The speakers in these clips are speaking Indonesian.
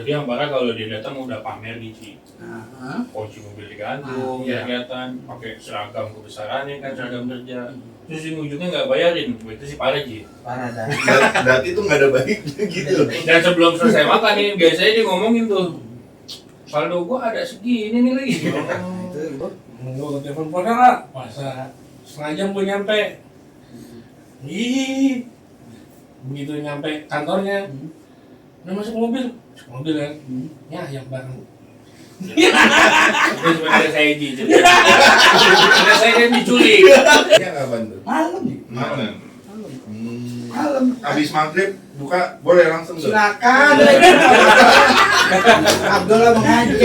Berarti yang parah kalau dia datang udah pamer Ci. Kunci mobil digantung, kelihatan pakai seragam kebesarannya kan, seragam kerja. Terus ujungnya nggak bayarin, itu sih parah Ci. Parah dah. Berarti itu nggak ada baiknya gitu. Dan sebelum selesai makan nih, biasanya dia ngomongin tuh, saldo gua ada segini nih lagi. Itu Nunggu telepon saudara, masa setengah jam gue nyampe. Ih, begitu nyampe kantornya, udah masuk mobil kan? Ya yang bareng. Itu sebenarnya saya Ji. Karena saya kan diculik. Ya kapan tuh? malam. Malam. Malam. Habis maghrib buka boleh langsung tuh. Silakan. Abdullah mengaji.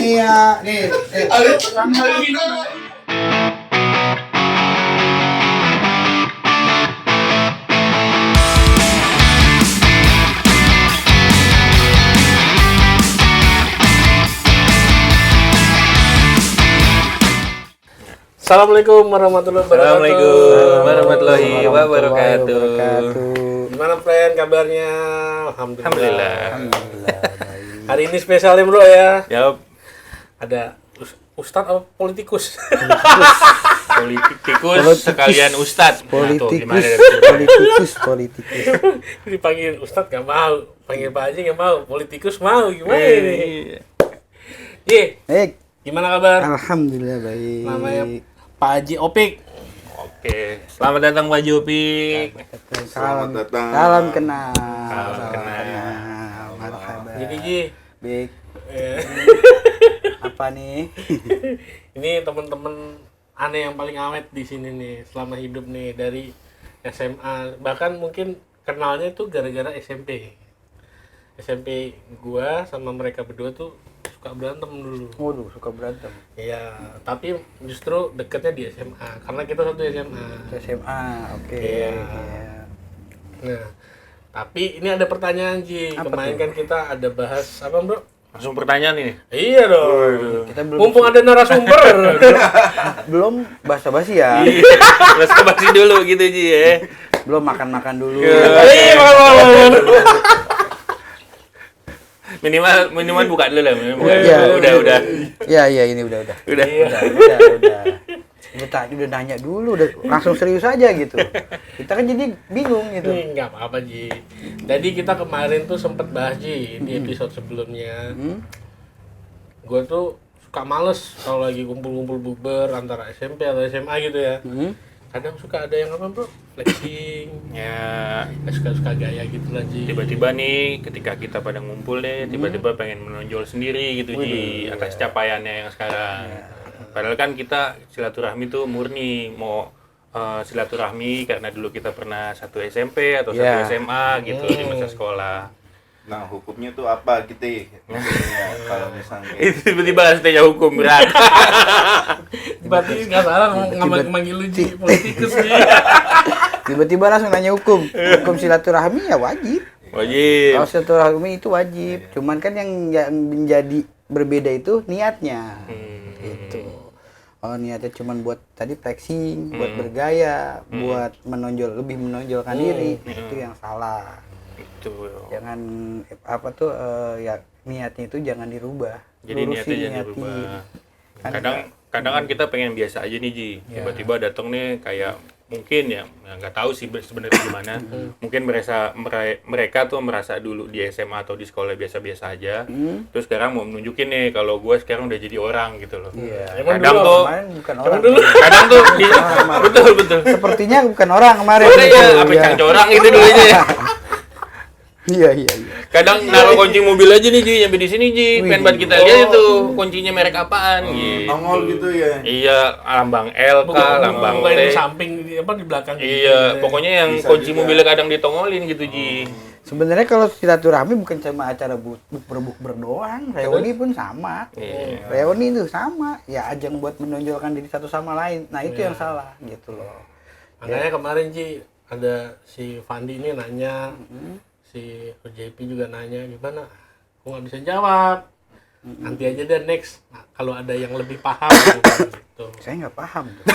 Iya, nih. Assalamualaikum warahmatullahi wabarakatuh. Assalamualaikum warahmatullahi wabarakatuh. Gimana friend kabarnya? Alhamdulillah. Hari ini spesialnya bro ya. Jawab. Ada ustadz apa politikus? Politikus sekalian ustadz. Politikus. Dipanggil ustadz gak mau, panggil Pak Haji gak mau, politikus mau, gimana ini? Ye, Baik. gimana kabar? Alhamdulillah baik. Namanya Pak Haji Opik. Oke, selamat datang Pak Jopik. Selamat datang. Salam kenal. Salam kenal. Marhaba. Jadi Ji, Baik. Apa nih? ini teman-teman aneh yang paling awet di sini nih selama hidup nih dari SMA. Bahkan mungkin kenalnya tuh gara-gara SMP. SMP gua sama mereka berdua tuh suka berantem dulu. Waduh, suka berantem. Iya, tapi justru deketnya di SMA karena kita satu SMA. SMA, oke. Iya. Iya. Nah, tapi ini ada pertanyaan Ji. Apa Kemarin tuh? kan kita ada bahas apa, Bro? Langsung pertanyaan ini. Iya dong. Kita belum Mumpung ada narasumber. belum basa-basi ya. Terus kebasi dulu gitu Ji ya. Belum makan-makan dulu. Iya, makan. Minimal buka dulu lah. Iya. Udah. Iya, ini udah. Udah. Udah. Udah nanya dulu, udah langsung serius aja gitu. Kita kan jadi bingung gitu. Enggak apa-apa Ji. Jadi kita kemarin tuh sempet bahas Ji di episode sebelumnya. Gue tuh suka males kalau lagi kumpul-kumpul bukber antara SMP atau SMA gitu ya. Kadang suka ada yang apa bro? Flexing. Ya, Suka gaya gitu lah Ji. tiba-tiba nih ketika kita pada ngumpul nih, tiba-tiba pengen menonjol sendiri gitu Ji atas capaiannya yang sekarang. Padahal kan kita silaturahmi tuh murni mau silaturahmi karena dulu kita pernah satu SMP atau satu SMA gitu di masa sekolah. Nah, hukumnya tuh apa gitu ya? Kalau misalnya Itu tiba-tiba stay hukum berat. Berarti nggak salah manggil lu Ji politikus nih. Tiba-tiba langsung nanya hukum. Hukum silaturahmi ya wajib. Wajib. Kalau silaturahmi itu wajib. Cuman kan yang menjadi berbeda itu niatnya. Gitu. Kalau niatnya cuman buat tadi flexing, buat bergaya, buat lebih menonjolkan diri, itu yang salah. Itu. Jangan apa tuh ya niatnya itu jangan dirubah. Jadi niatnya jangan dirubah. Kan Kadang kan kita pengen biasa aja nih Ji. Tiba-tiba datang nih kayak mungkin ya nggak tahu sih sebenarnya gimana. Mungkin mereka tuh merasa dulu di SMA atau di sekolah biasa-biasa aja. Terus sekarang mau menunjukin nih kalau gue sekarang udah jadi orang gitu loh. Iya. Kadang tuh Kemarin bukan orang. kadang tuh betul. Sepertinya bukan orang kemarin. Udah ya, apa Iya. cang-corang itu dulunya ya. Iya. Kadang naruh kunci mobil aja nih Ji, nyampe di sini Ji. Pengen banget kita lihat itu kuncinya merek apaan gitu. nongol gitu ya. Iya, lambang L kah, lambang Bukan di T. samping apa di belakang. Iya, pokoknya yang Bisa kunci juga. mobilnya kadang ditongolin gitu Ji. Sebenarnya kalau silaturahmi bukan cuma acara bukber doang, reuni pun sama. Iya. Reuni itu sama, ya ajang buat menonjolkan diri satu sama lain. Nah, itu yang salah gitu loh. Makanya kemarin Ji ada si Fandi ini nanya, si JP juga nanya gimana? Aku nggak bisa jawab. Nanti aja deh next. Nah, kalau ada yang lebih paham gitu. Saya nggak paham tuh.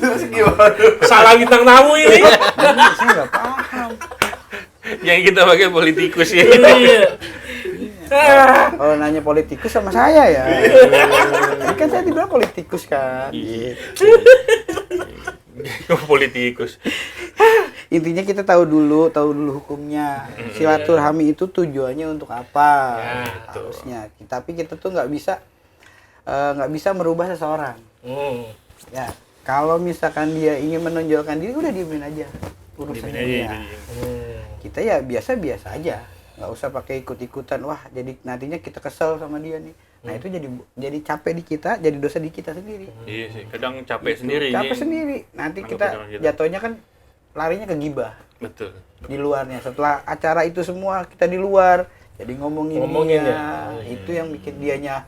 Terus gimana? Salah bintang tamu ini. Saya nggak paham. Yang kita pakai politikus ya. Iya. Oh, nanya politikus sama saya ya. Ini kan saya dibilang politikus kan. Gitu. Politikus. Intinya kita tahu dulu hukumnya. Silaturahmi itu tujuannya untuk apa? Ya, Harusnya. Tapi kita tuh nggak bisa merubah seseorang. Ya, kalau misalkan dia ingin menonjolkan diri, udah diemin aja urusannya dia. Kita ya biasa-biasa aja, nggak usah pakai ikut-ikutan. Wah, jadi nantinya kita kesel sama dia nih. Nah itu jadi capek di kita, jadi dosa di kita sendiri. Iya sih, kadang capek sendiri. Capek sendiri. Nanti kita jatuhnya kan larinya ke gibah. Betul. Di luarnya. Setelah acara itu semua kita di luar, jadi ngomongin dia. ya. Itu yang bikin dianya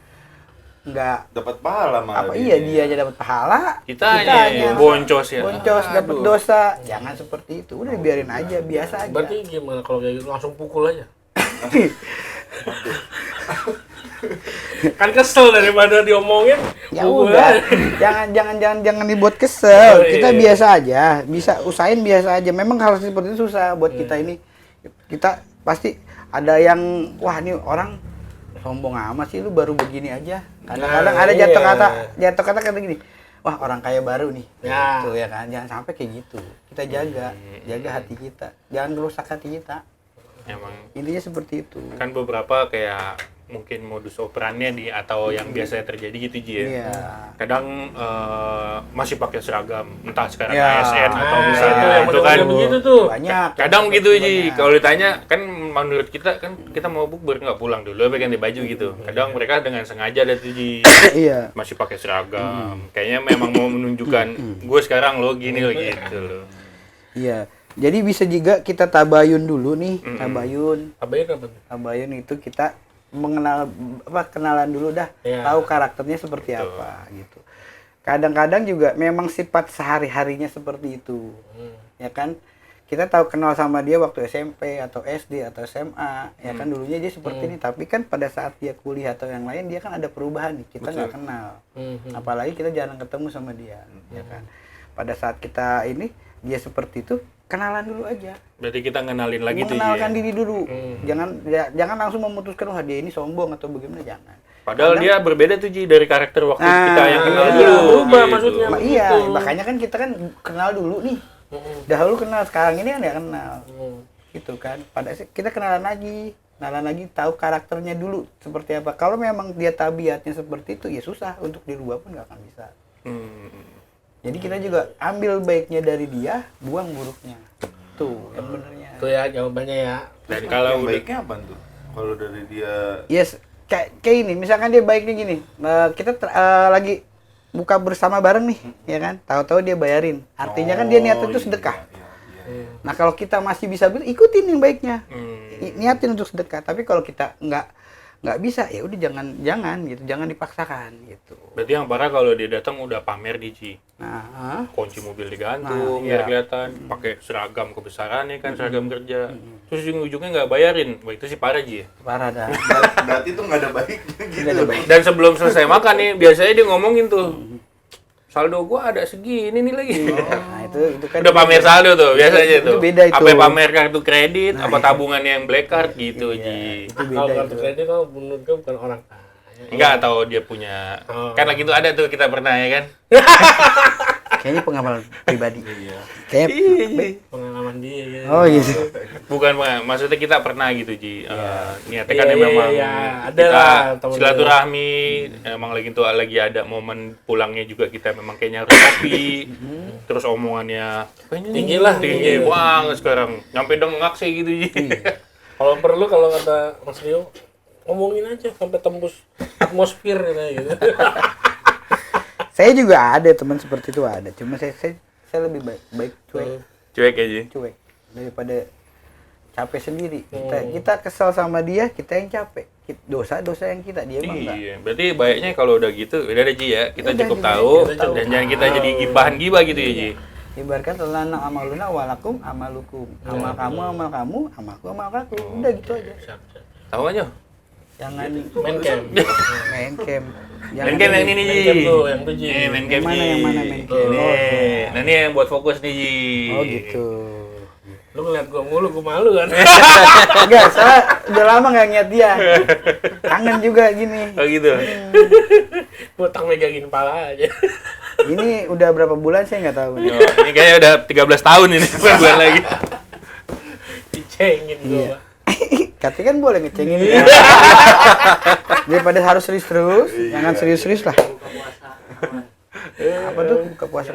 nggak Dapat pahala malah. iya dia aja dapat pahala, Kitanya boncos ya. boncos dapat dosa. Jangan seperti itu, udah biarin aja, biasa aja. Berarti gimana kalau kayak gitu langsung pukul aja? Kan kesel daripada diomongin. Ya pukul udah, aja. jangan dibuat kesel. Oh, iya, Kita iya. biasa aja, bisa usahain biasa aja. Memang hal seperti itu susah buat kita ini. Kita pasti ada yang wah ini orang sombong amat sih, lu baru begini aja. Kadang-kadang ada jatuh kata gini. Wah, orang kaya baru nih. Ya. Gitu ya kan. Jangan sampai kayak gitu. Kita jaga hati kita. Jangan rusak hati kita. Emang Intinya seperti itu. kan beberapa kayak mungkin modus operannya atau yang biasanya terjadi gitu Ji ya. Iya. Kadang masih pakai seragam, entah sekarang Ya. ASN atau Nah, misalnya itu yang itu kan model-model begitu tuh. Banyak. kadang gitu Ji. Banyak. Kalau ditanya kan menurut kita kan kita mau bukber nggak pulang dulu ganti baju gitu. Kadang mereka dengan sengaja ada tuh Ji. Iya. Masih pakai seragam. Kayaknya memang mau menunjukkan gue sekarang lo gini lo gitu loh. Iya. Jadi bisa juga kita tabayun dulu nih, tabayun. Abain apa tuh? Tabayun itu kita kenalan dulu dah, Ya. tahu karakternya seperti apa gitu. Kadang-kadang juga memang sifat sehari-harinya seperti itu. Ya kan? Kita tahu kenal sama dia waktu SMP atau SD atau SMA, ya kan dulunya dia seperti ini, tapi kan pada saat dia kuliah atau yang lain dia kan ada perubahan nih, kita nggak kenal. Apalagi kita jarang ketemu sama dia, ya kan. Pada saat kita ini dia seperti itu, kenalan dulu aja. Berarti kita ngenalin lagi tuh Ji. Mengenalkan diri dulu. Jangan langsung memutuskan wah dia ini sombong atau bagaimana, jangan. Padahal dia berbeda tuh Ji dari karakter waktu Nah, kita yang kenal iya, dulu. berubah gitu. maksudnya. Iya, Betul. makanya kan kita kan kenal dulu nih. Dahulu kenal, sekarang ini kan nggak kenal. Gitu kan. Kita kenalan lagi, tahu karakternya dulu seperti apa. Kalau memang dia tabiatnya seperti itu, ya susah untuk dirubah pun nggak akan bisa. Jadi kita juga ambil baiknya dari dia, buang buruknya. Tuh, yang benernya. Tuh ya jawabannya ya. Dan Yang kalau udah baiknya apa tuh? Kalau dari dia Yes, kayak ini, misalkan dia baiknya gini, kita lagi buka bersama bareng nih, ya kan? Tahu-tahu dia bayarin. Artinya kan dia niatnya itu sedekah. Iya. Nah kalau kita masih bisa ikutin yang baiknya, niatin untuk sedekah. Tapi kalau kita nggak bisa, ya udah jangan gitu, jangan dipaksakan gitu. berarti yang parah kalau dia datang udah pamer di Ji. Nah, Kunci mobil digantung, Nah, biar iya. kelihatan, pakai seragam kebesarannya kan, seragam kerja. Terus ujung-ujungnya nggak bayarin. Wah, itu sih parah Ji. parah dah. berarti tuh nggak ada baiknya gitu. Nggak ada baik. Dan sebelum selesai makan nih, biasanya dia ngomongin tuh, saldo gua ada segini nih lagi. Nah itu kan Udah pamer saldo tuh biasanya itu tuh. beda itu. Apa pamer kartu kredit, apa tabungan yang black card gitu Ji. itu Kalau beda kartu itu. kredit kalau menurut gue bukan orang kaya. Enggak tahu dia punya. Kan lagi itu ada tuh kita pernah ya kan. Kayaknya pengalaman pribadi. Iya. Kayak Pengalaman dia ya. oh gitu. Bukan maksudnya kita pernah gitu Ji. Niatnya kan Iya, memang iya, ada kita lah, temen silaturahmi, emang lagi ada momen pulangnya juga kita memang kayaknya harus kopi. Terus omongannya Tinggi lah, tinggi tinggi. banget sekarang. Nyampe dengak sih gitu Ji. Kalau perlu kalau kata Mas Rio ngomongin aja sampai tembus atmosfer gitu. Saya juga ada teman seperti itu ada. Cuma saya lebih baik Cuek aja. cuek daripada capek sendiri. Kita kesel sama dia, kita yang capek. Dosa yang kita, dia mah enggak. Iya, berarti baiknya kalau udah gitu, udah ada Ji ya. Kita Udah, cukup Ji, tahu kita cukup dan jangan kita tahu. jadi bahan gibah gitu ya Ji. Ibaratkan lana amaluna walakum amalukum. Amal kamu, amalku, amalku. Udah gitu aja. Siap, siap. Tahu aja? Jangan Main camp. main camp. Main camp yang ini nih, Main Ji. camp tuh, yang tuh, Ji. Main camp, Yang mana, Ji. yang mana main camp? Ini. Oh. Nah, ini yang buat fokus nih, Ji. Oh gitu. Lu ngeliat gua mulu, gua malu kan. Enggak, saya udah lama nggak ngeliat dia. Kangen juga gini. Oh gitu. Botak megangin pala aja. Ini udah berapa bulan saya nggak tahu. Oh, ini kayaknya udah 13 tahun ini, berapa bulan lagi. Dicengin gua. Katanya kan boleh ngecengin. Daripada harus serius terus, jangan serius-serius lah. Apa tuh buka puasa?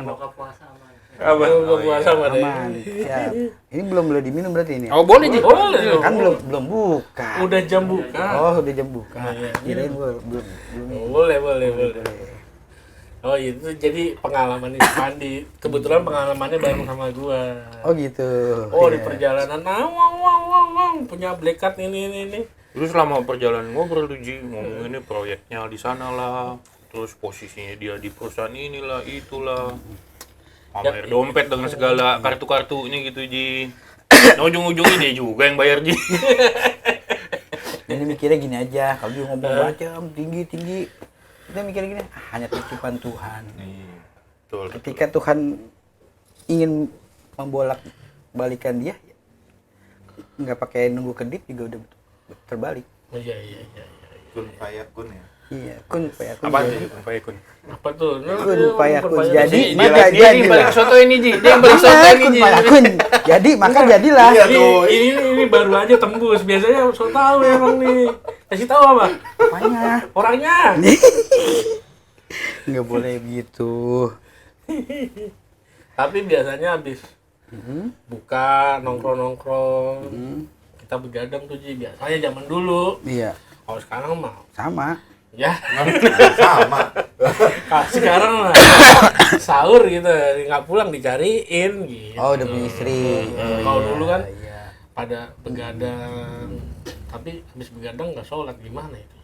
Apa? Gua puasa sama deh. Aman. Siap. Ini belum boleh diminum berarti ini. Oh, boleh, Ji. Boleh dong. Kan belum buka. Udah jam buka. Oh, udah jam buka. Iya. Kirain belum. Boleh. Oh itu jadi pengalaman di Pandi. Kebetulan pengalamannya bareng sama gua. Oh gitu. Oh di Iya. perjalanan, wow, punya blekat ini. Terus selama perjalanan ngobrol tuh, Ji, ngomong ini proyeknya di sana lah, terus posisinya dia di perusahaan inilah, itulah. Pamer dompet dengan segala kartu-kartunya gitu, Ji. Nah, ujung-ujungnya dia juga yang bayar, Ji. Ini mikirnya gini aja, kalau dia ngomong macam tinggi, kita mikirnya gini, hanya titipan Tuhan. Betul. Ketika Tuhan ingin membolak-balikan dia, nggak pakai nunggu kedip juga udah terbalik. Iya. Kun fayakun ya. Iya, kun payakun. Apa jadi. tuh? Apa ikun? Apa tuh? Kun payakun. Perpanjang. Jadi Dia maka dia yang jadilah. balik soto ini, Ji. Dia yang balik soto ini, Kun Ji. payakun. Jadi maka jadilah. Iya Ini, tuh. ini baru aja tembus. Biasanya so tahu emang nih. Kasih tahu apa? Apanya? Orangnya. Nggak boleh gitu. Tapi biasanya habis buka nongkrong kita begadang tuh Ji. Biasanya zaman dulu. Iya, Kalau sekarang mah sama. ya Sama. sekarang mah sahur gitu nggak pulang dicariin gitu. Oh, udah punya istri. Kalau dulu kan Iya. pada begadang, tapi habis begadang nggak sholat gimana itu?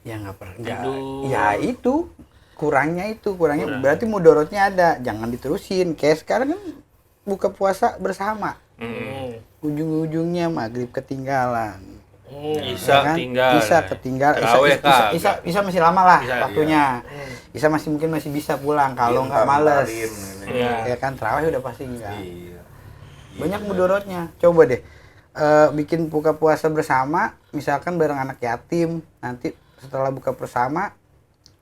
Ya nggak pernah. Tidur. Ya itu kurangnya berarti mudorotnya ada. Jangan diterusin. Kayak sekarang kan buka puasa bersama. Ujung-ujungnya maghrib ketinggalan. Isya Ya kan? tinggal. Isya ketinggalan. Tarawih kagak. Isya masih lama lah Isya, waktunya. Isya mungkin masih bisa pulang kalau nggak males. Iya. Ya kan tarawih udah pasti enggak. Iya. Banyak mudorotnya. Coba deh bikin buka puasa bersama, misalkan bareng anak yatim. Nanti setelah buka bersama,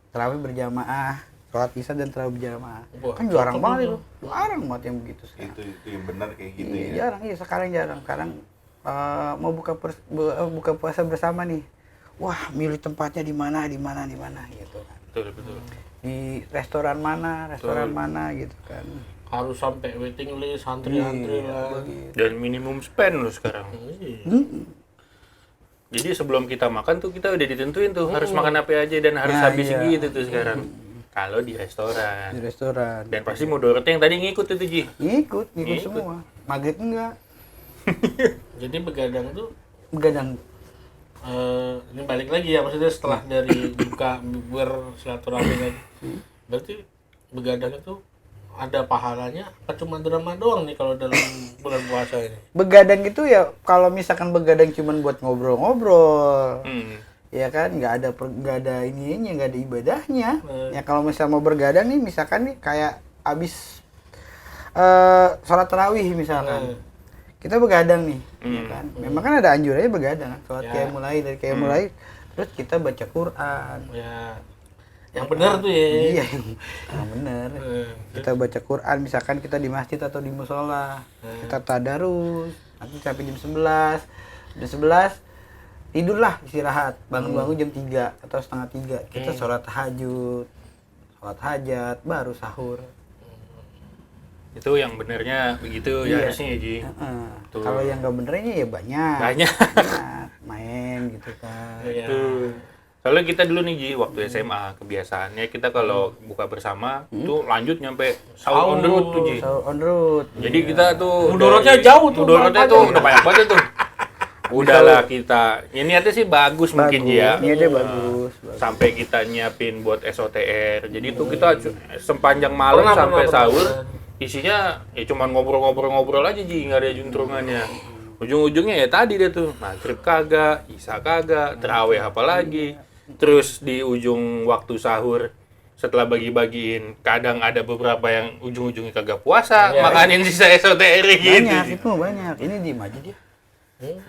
tarawih berjamaah, sholat isya dan tarawih berjamaah. Wah, Kan jarang cakep banget itu. itu. Jarang banget yang begitu sekarang. Itu yang benar kayak gitu Iya, ya. jarang. Iya, sekarang jarang. Sekarang mau buka puasa bersama nih. Wah, milih tempatnya di mana gitu kan. Betul. Di restoran mana gitu kan. Harus sampai waiting list, antri-antri lah. Dan minimum spend loh sekarang. Iya. Jadi sebelum kita makan tuh kita udah ditentuin tuh harus makan apa aja dan harus Nah, habis iya. gitu tuh sekarang. Kalau di restoran. Di restoran. Dan pasti mudorotnya yang tadi ngikut itu, Ji. Ngikut Ngikut. semua. Maghrib enggak. Jadi begadang tuh Begadang. ini balik lagi ya maksudnya setelah dari buka bersilaturahmi lagi. Berarti begadang itu ada pahalanya apa cuma drama doang nih kalau dalam bulan puasa ini? Begadang itu ya kalau misalkan begadang cuman buat ngobrol-ngobrol. Ya kan nggak ada ininya, nggak ada ibadahnya. Ya kalau misal mau bergadang nih misalkan nih kayak abis sholat tarawih misalkan. Kita begadang nih, ya kan. Memang kan ada anjurannya begadang, sholat Ya. kayak mulai terus kita baca Quran. Ya yang benar tuh ya. Iya, yang bener. Kita baca Quran, misalkan kita di masjid atau di musola, kita tadarus, nanti sampai jam 11. Jam 11 tidurlah, istirahat, bangun-bangun jam 3 atau setengah 3. Kita sholat tahajud, sholat hajat, baru sahur. Itu yang benernya begitu ya Iya. harusnya, Ji. Tuh. Kalau yang nggak benernya ya banyak. Banyak. Main gitu kan. Iya. Tuh. Soalnya kita dulu nih, Ji, waktu SMA kebiasaannya kita kalau buka bersama tuh lanjut nyampe sahur on the road tuh, Ji. Sahur on the road. Jadi kita tuh Mudorotnya dari- jauh tuh, Mudorotnya banyak tuh udah banyak banget tuh. Udahlah kita. Ya niatnya sih bagus mungkin Ji, ya. Niatnya bagus. Sampai kita nyiapin buat SOTR. Jadi itu kita sepanjang malam Pernah. sampai sahur isinya ya cuman ngobrol-ngobrol aja, Ji, nggak ada juntrungannya. ujung-ujungnya ya tadi dia tuh maghrib kagak, isya kagak, tarawih apalagi. Terus di ujung waktu sahur setelah bagi-bagiin kadang ada beberapa yang ujung-ujungnya kagak puasa, makanin sisa esoterik gitu. Banyak itu banyak. Ini diem aja dia.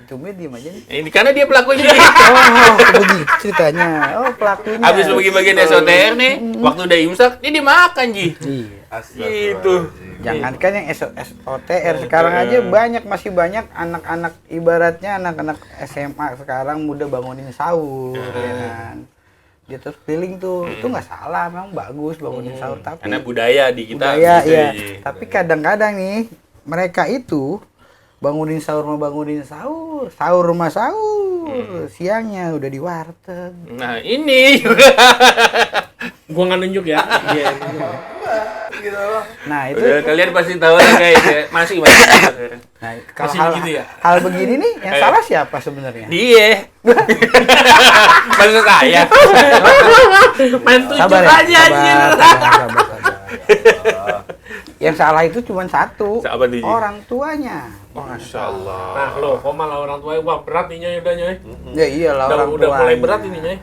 Cuma diem aja nih. Ini karena dia pelakunya. Oh, begitu ceritanya. Oh, pelakunya. Habis bagi-bagian esoter nih, waktu udah imsak, ini dimakan Ji. Iya. Gitu. Jangankan yang SOTR sekarang aja masih banyak anak-anak ibaratnya anak-anak SMA sekarang muda bangunin sahur ya kan. Dia terus keliling tuh, itu nggak salah, memang bagus bangunin sahur tapi Karena budaya di kita budaya gitu, ya. Ji. Tapi kadang-kadang nih mereka itu bangunin sahur rumah sahur, siangnya udah di warteg. Nah, ini juga. Gua nggak nunjuk ya. Iya. Nah, itu Udah, kalian pasti tahu lah guys ya. Masih. nah, kalau Masih hal, begitu ya? hal begini nih yang salah siapa sebenarnya? Dia. Maksud saya. Main tunjuk Sabar ya, aja anjir. sabar. Yang salah itu cuma satu, Siapa tuh, Ji? orang tuanya. Masya Allah. Nah, lo kok malah orang tua wah berat nih Nyoy udah Nyoy. Ya iyalah orang Udah tuanya. mulai berat ini Nyoy.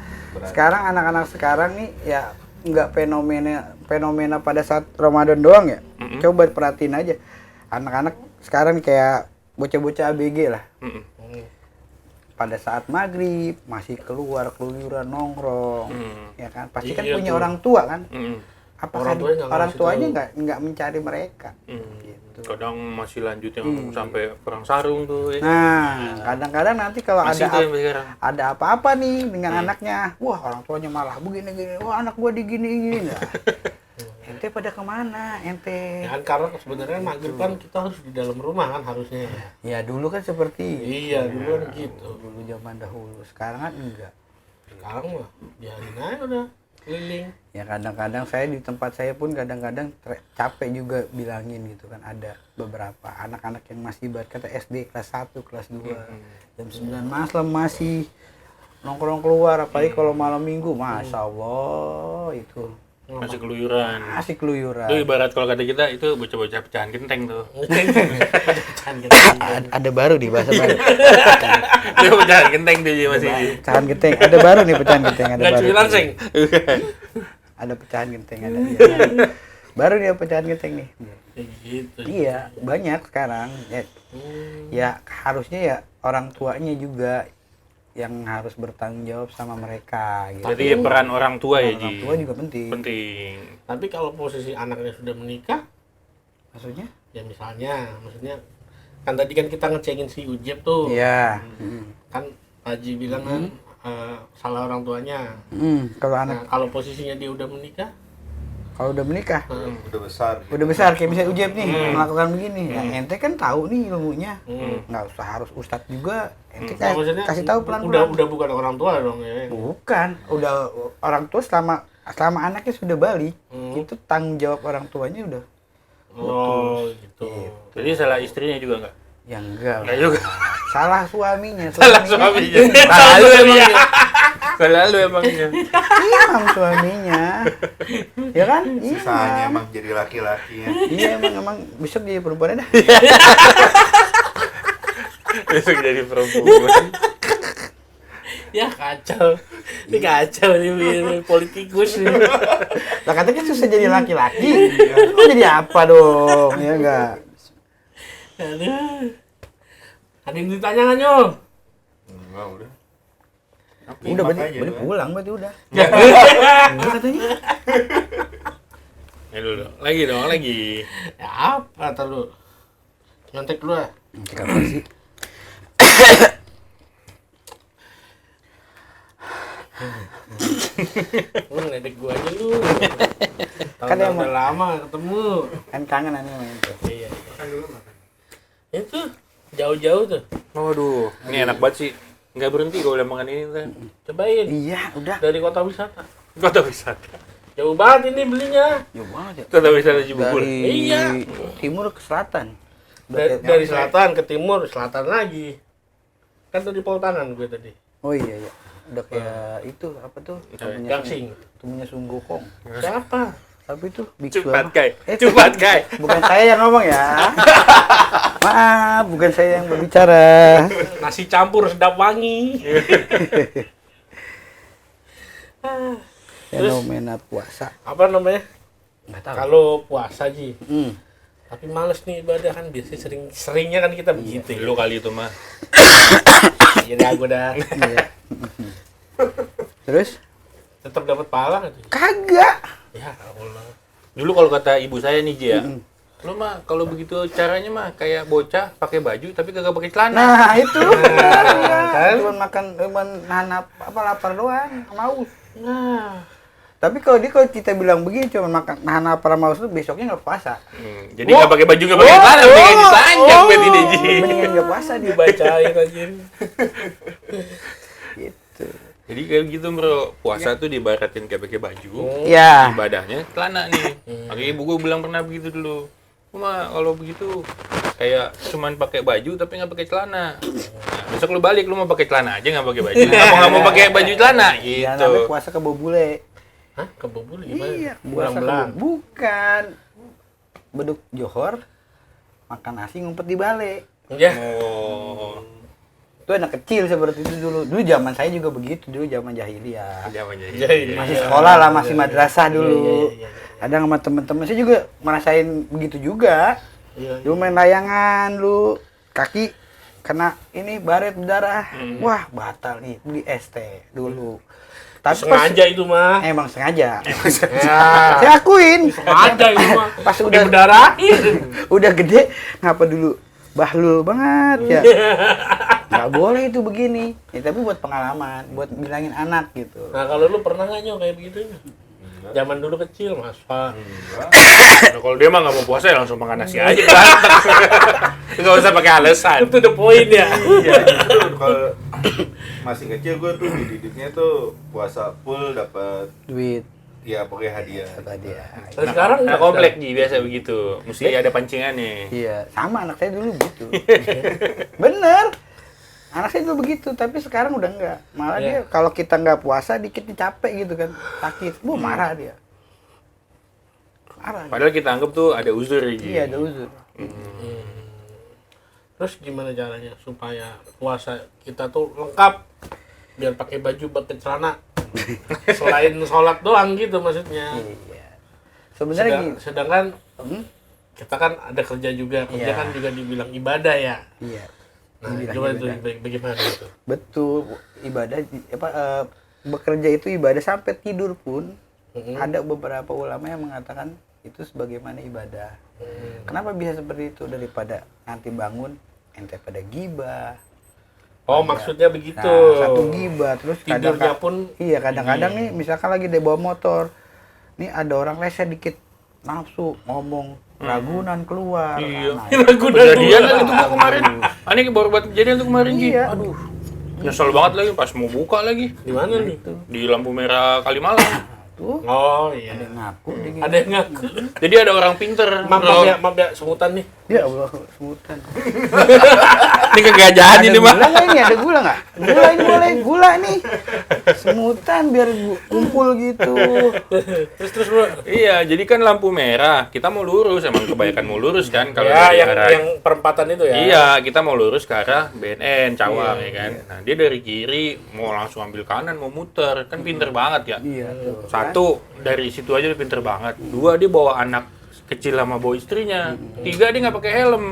Sekarang anak-anak sekarang nih ya nggak fenomena pada saat Ramadan doang ya. Coba perhatiin aja. Anak-anak sekarang nih kayak bocah-bocah ABG lah. Pada saat maghrib masih keluar keluyuran nongkrong, ya kan? Pasti kan Iya punya tuh. orang tua kan? Apakah Orang tuanya nggak orang ngasih tuanya tahu. nggak mencari mereka? Gitu. Kadang masih lanjut yang sampai perang sarung tuh ya. Nah, kadang-kadang nanti kalau Masih ada tuh yang sekarang. ada apa-apa nih dengan anaknya, wah orang tuanya malah begini-gini, wah anak gua digini-gini. Nah, ente pada kemana? Ente? Ya kan karena sebenarnya maghrib kan kita harus di dalam rumah kan harusnya. Ya dulu kan seperti Iya, dulu kan gitu. dulu zaman dahulu. Sekarang kan enggak. Sekarang mah biarin aja udah keliling. Ya kadang-kadang saya di tempat saya pun kadang-kadang capek juga bilangin gitu kan, ada beberapa anak-anak yang masih ibarat kata SD kelas 1, kelas 2 jam 9 malam masih nongkrong keluar, apalagi kalau malam minggu, masya Allah itu Masih keluyuran. asik keluyuran. Itu ibarat kalau kata kita itu bocah-bocah pecahan genteng tuh. Ada baru nih bahasa baru. Itu pecahan genteng tuh Ji, masih. Pecahan genteng, ada baru nih pecahan genteng, ada Enggak baru. cuilan sing. Ada pecahan genteng, ada. Iya. Baru dia pecahan genteng nih. Gitu. Iya, banyak sekarang. Ya harusnya ya orang tuanya juga yang harus bertanggung jawab sama mereka gitu. Jadi peran orang tua ya Orang Ji. tua juga penting. Penting. Tapi kalau posisi anaknya sudah menikah, Maksudnya? ya maksudnya kan tadi kan kita ngecengin si Ujeb tuh. Iya. Kan Haji bilang kan salah orang tuanya. Kalau Nah, anak kalau posisinya dia udah menikah, kalau udah menikah, Udah besar. udah besar kayak misalnya Ujeb nih melakukan begini. Nah, ente kan tahu nih ilmunya. Nggak usah harus ustadz juga. Ente nah, maksudnya kasih tahu pelan-pelan. udah bukan orang tua dong ya. Bukan, udah orang tua selama anaknya sudah balik, itu tanggung jawab orang tuanya udah. Oh, gitu. Jadi salah istrinya juga enggak? Ya enggak Enggak lah. juga. Salah suaminya. Salah suaminya. Salah Salah lu lu emangnya. Salah lu emangnya. Imam suaminya. Ya kan? Sisanya Imam. emang jadi laki-laki ya. Iya emang besok jadi perempuan dah. Besok jadi perempuan. Ya kacau. Ini kacau ini politikus nih. Lah katanya susah jadi laki-laki. Lu jadi apa dong? Ya enggak. Aduh. Ada yang ditanya nggak Nyol? Enggak udah. Udah Nyimak berarti aja, berarti udah. pulang berarti udah. Ya. Udah katanya. Ya dulu. Lagi dong, lagi. Ya apa terus? Nyontek dulu ah. Cek apa sih? Lu ngeledek gua aja lu. Kan Tahun emang- udah lama gak ketemu. Kan kangen aneh main tuh. Iya. Itu jauh-jauh tuh. Waduh, ini enak banget sih. Nggak berhenti kalau udah makan ini tuh. Cobain Iya, udah. dari kota wisata. Kota wisata. Jauh banget ini belinya. Ya banget ya. Kota wisata Cibubur. Dari Iya. timur ke selatan. Dari selatan ke timur, selatan lagi. Kan tuh di Poltangan gue tadi. Oh iya iya. Udah kayak itu apa tuh? Gangsing. Temennya Sun Gokong. Siapa? Tapi itu biksu Cepat apa? kai. Eh, Cepat kai. Bukan saya yang ngomong ya. Maaf, bukan saya yang berbicara. Nasi campur sedap wangi. Fenomena puasa. Apa namanya? Nggak tahu. Kalau puasa Ji, Hmm. tapi males nih ibadah kan biasanya seringnya kan kita begitu. Lu kali itu mah. Iya dah gue dah. Iya. Terus? Tetap dapat pahala nggak tuh? Kagak. Ya Allah. Dulu kalau kata ibu saya nih Ji ya, lu mah kalau begitu caranya mah kayak bocah pakai baju tapi kagak pakai celana. Nah, itu benar ya. Kan? Cuman nahan lapar doang, haus. Nah, Tapi kalau kita bilang begini cuma makan nahan lapar sama haus itu besoknya nggak puasa. Jadi nggak pakai baju nggak pakai celana, mendingan ditelanjang berarti deh Ji. Mendingan nggak puasa dia. dibacain aja. Gitu. Jadi kayak gitu bro, puasa tuh diibaratin kayak pakai baju, Ya. ibadahnya celana nih. Makanya ibu gue bilang pernah begitu dulu. Cuma kalau begitu kayak cuman pakai baju tapi nggak pakai celana. Nah, besok lu balik lu mau pakai celana aja nggak pakai baju. Nggak mau pakai baju celana Ya, gitu. namanya puasa kebo bule. Hah? Kebobol gimana? Iya, puasa Belang-belang. bukan. Beduk johor, makan nasi ngumpet di bale. Ya. Oh, Itu anak kecil seperti itu dulu. Dulu zaman saya juga begitu, dulu zaman jahiliyah. zamannya. Jadi Masih sekolah lah, masih madrasah dulu. Iya. Kadang sama temen-temen saya juga merasain begitu juga. Iya. Dulu main layangan lu, kaki kena ini baret berdarah. Wah, batal nih di ST dulu. Tapi Sengaja itu mah. emang sengaja. Ya. Saya akuin. Sengaja itu mah. Pas udah Dibedarahin. udah gede ngapa dulu bahlul banget ya. Nggak boleh itu begini. Ya, tapi buat pengalaman, buat bilangin anak gitu. Nah, kalau lu pernah nggak Nyo kayak begitu? Zaman dulu kecil, masa. Nah, kalau dia mah nggak mau puasa ya langsung makan nasi aja ganteng. Nggak usah pakai alasan. Itu the point ya. Iya, justru kalau masih kecil gue tuh dididiknya tuh puasa full dapat Duit ya pokoknya hadiah. tadi ya. Terus sekarang Nah, nggak komplek Ji biasa begitu. Mesti ada pancingannya. Iya, sama anak saya dulu begitu. Bener. Anak saya dulu begitu, tapi sekarang udah enggak. Malah Iya. dia kalau kita nggak puasa dikit capek gitu kan, sakit. Marah dia. Marah. dia. Padahal kita anggap tuh ada uzur Ji. Iya, ada uzur. Terus gimana caranya supaya puasa kita tuh lengkap biar pakai baju pakai celana selain sholat doang gitu maksudnya. Iya. Sebenarnya gini. Sedangkan Hmm? kita kan ada kerja juga, kerja Iya. kan juga dibilang ibadah ya. Iya. Nah, Dibilang coba itu ibadah. bagaimana itu? Betul, ibadah bekerja itu ibadah sampai tidur pun ada beberapa ulama yang mengatakan itu sebagaimana ibadah. Kenapa bisa seperti itu? Daripada nanti bangun ente pada gibah. Oh, maksudnya begitu. Nah, satu gibah terus Tidurnya kadang- pun iya kadang-kadang nih misalkan lagi dia bawa motor. Nih ada orang leset dikit nafsu ngomong Ragunan keluar. Iya. Nah, Kejadian kan itu gua kemarin. Aneh baru buat kejadian tuh kemarin Ji. Iya. Aduh. Nyesel banget lagi pas mau buka lagi. di mana nih? Di lampu merah Kalimalang. tuh Oh iya. ada yang ngaku dia gitu. Ada yang ngaku. Jadi ada orang pinter. Maaf ya, semutan nih. Ya Allah, semutan. Ini kegajahan Ada ini gula mah. nggak ini? Ada gula nggak? Gula ini boleh, gula nih. Semutan biar kumpul gitu. Terus bro. Iya, jadi kan lampu merah. Kita mau lurus, emang kebanyakan mau lurus kan kalau Ya, dari yang arah. yang perempatan itu ya. Iya, kita mau lurus ke arah BNN Cawang ya kan. Nah, dia dari kiri mau langsung ambil kanan mau muter. Kan pinter banget ya. Iya tuh. Satu, dari situ aja dia pinter banget. Dua, dia bawa anak kecil sama bawa istrinya. Tiga, dia nggak pakai helm.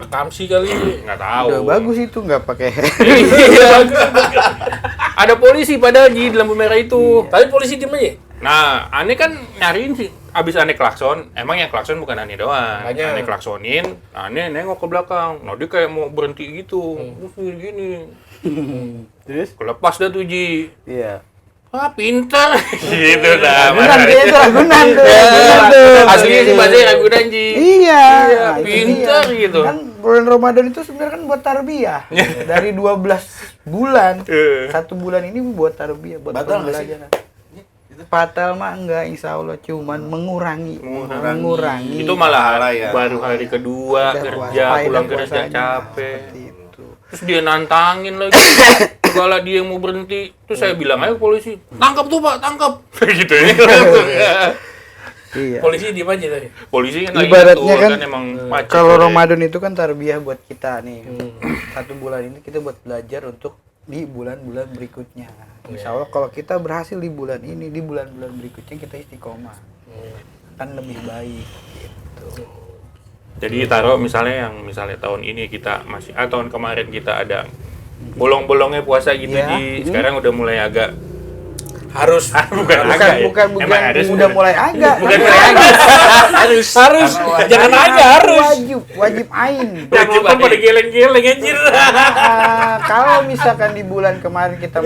Kamsi kali. Nggak tahu. Udah bagus itu nggak pakai. Iya. Ada polisi padahal di lampu merah itu. Tapi polisi diem aja. Nah, aneh kan nyariin sih. Abis aneh klakson, emang yang klakson bukan aneh doang. Makanya. Aneh klaksonin, aneh nengok ke belakang. Nah, dia kayak mau berhenti gitu. Terus gini. Terus? Kelepas dah tuh Ji. Iya. Wah, pinter. Gitu dah. Ragunan dia itu Ragunan tuh. Ya, Ragunan tuh. aslinya sih bahasa Ragunan Ji. Iya. Iya, Nah, itu pinter dia. gitu. Kan bulan Ramadan itu sebenarnya kan buat tarbiyah. Dari 12 bulan. Satu bulan ini buat tarbiyah, buat Batal nggak sih? pembelajaran. Fatal mah enggak, insya Allah cuman mengurangi. Mengurangi. Itu malah Malah ya. baru hari kedua Udah kerja, puasa, pulang udah kerja puasanya. capek. Seperti itu. Terus dia nantangin lagi. Kalau dia yang mau berhenti, terus saya bilang ayo polisi, tangkap tuh Pak, tangkap. Gitu ya. Iya. Polisi diem aja tadi. Polisi kan lagi Ibaratnya ngatur, kan, emang macet kalau sore. Ramadan itu kan tarbiyah buat kita nih. 1 bulan ini kita buat belajar untuk di bulan-bulan berikutnya. Insya Allah kalau kita berhasil di bulan ini, di bulan-bulan berikutnya kita istiqomah. Kan lebih baik gitu. Jadi taruh misalnya tahun ini kita masih tahun kemarin kita ada bolong-bolongnya puasa gitu Iya. sekarang udah mulai agak Harus bukan agak ya? bukan Emang harus udah mulai agak. bukan mulai agak harus jangan aja harus. Wajib ain. Jangan nonton pada geleng-geleng anjir. Kalau misalkan di bulan kemarin kita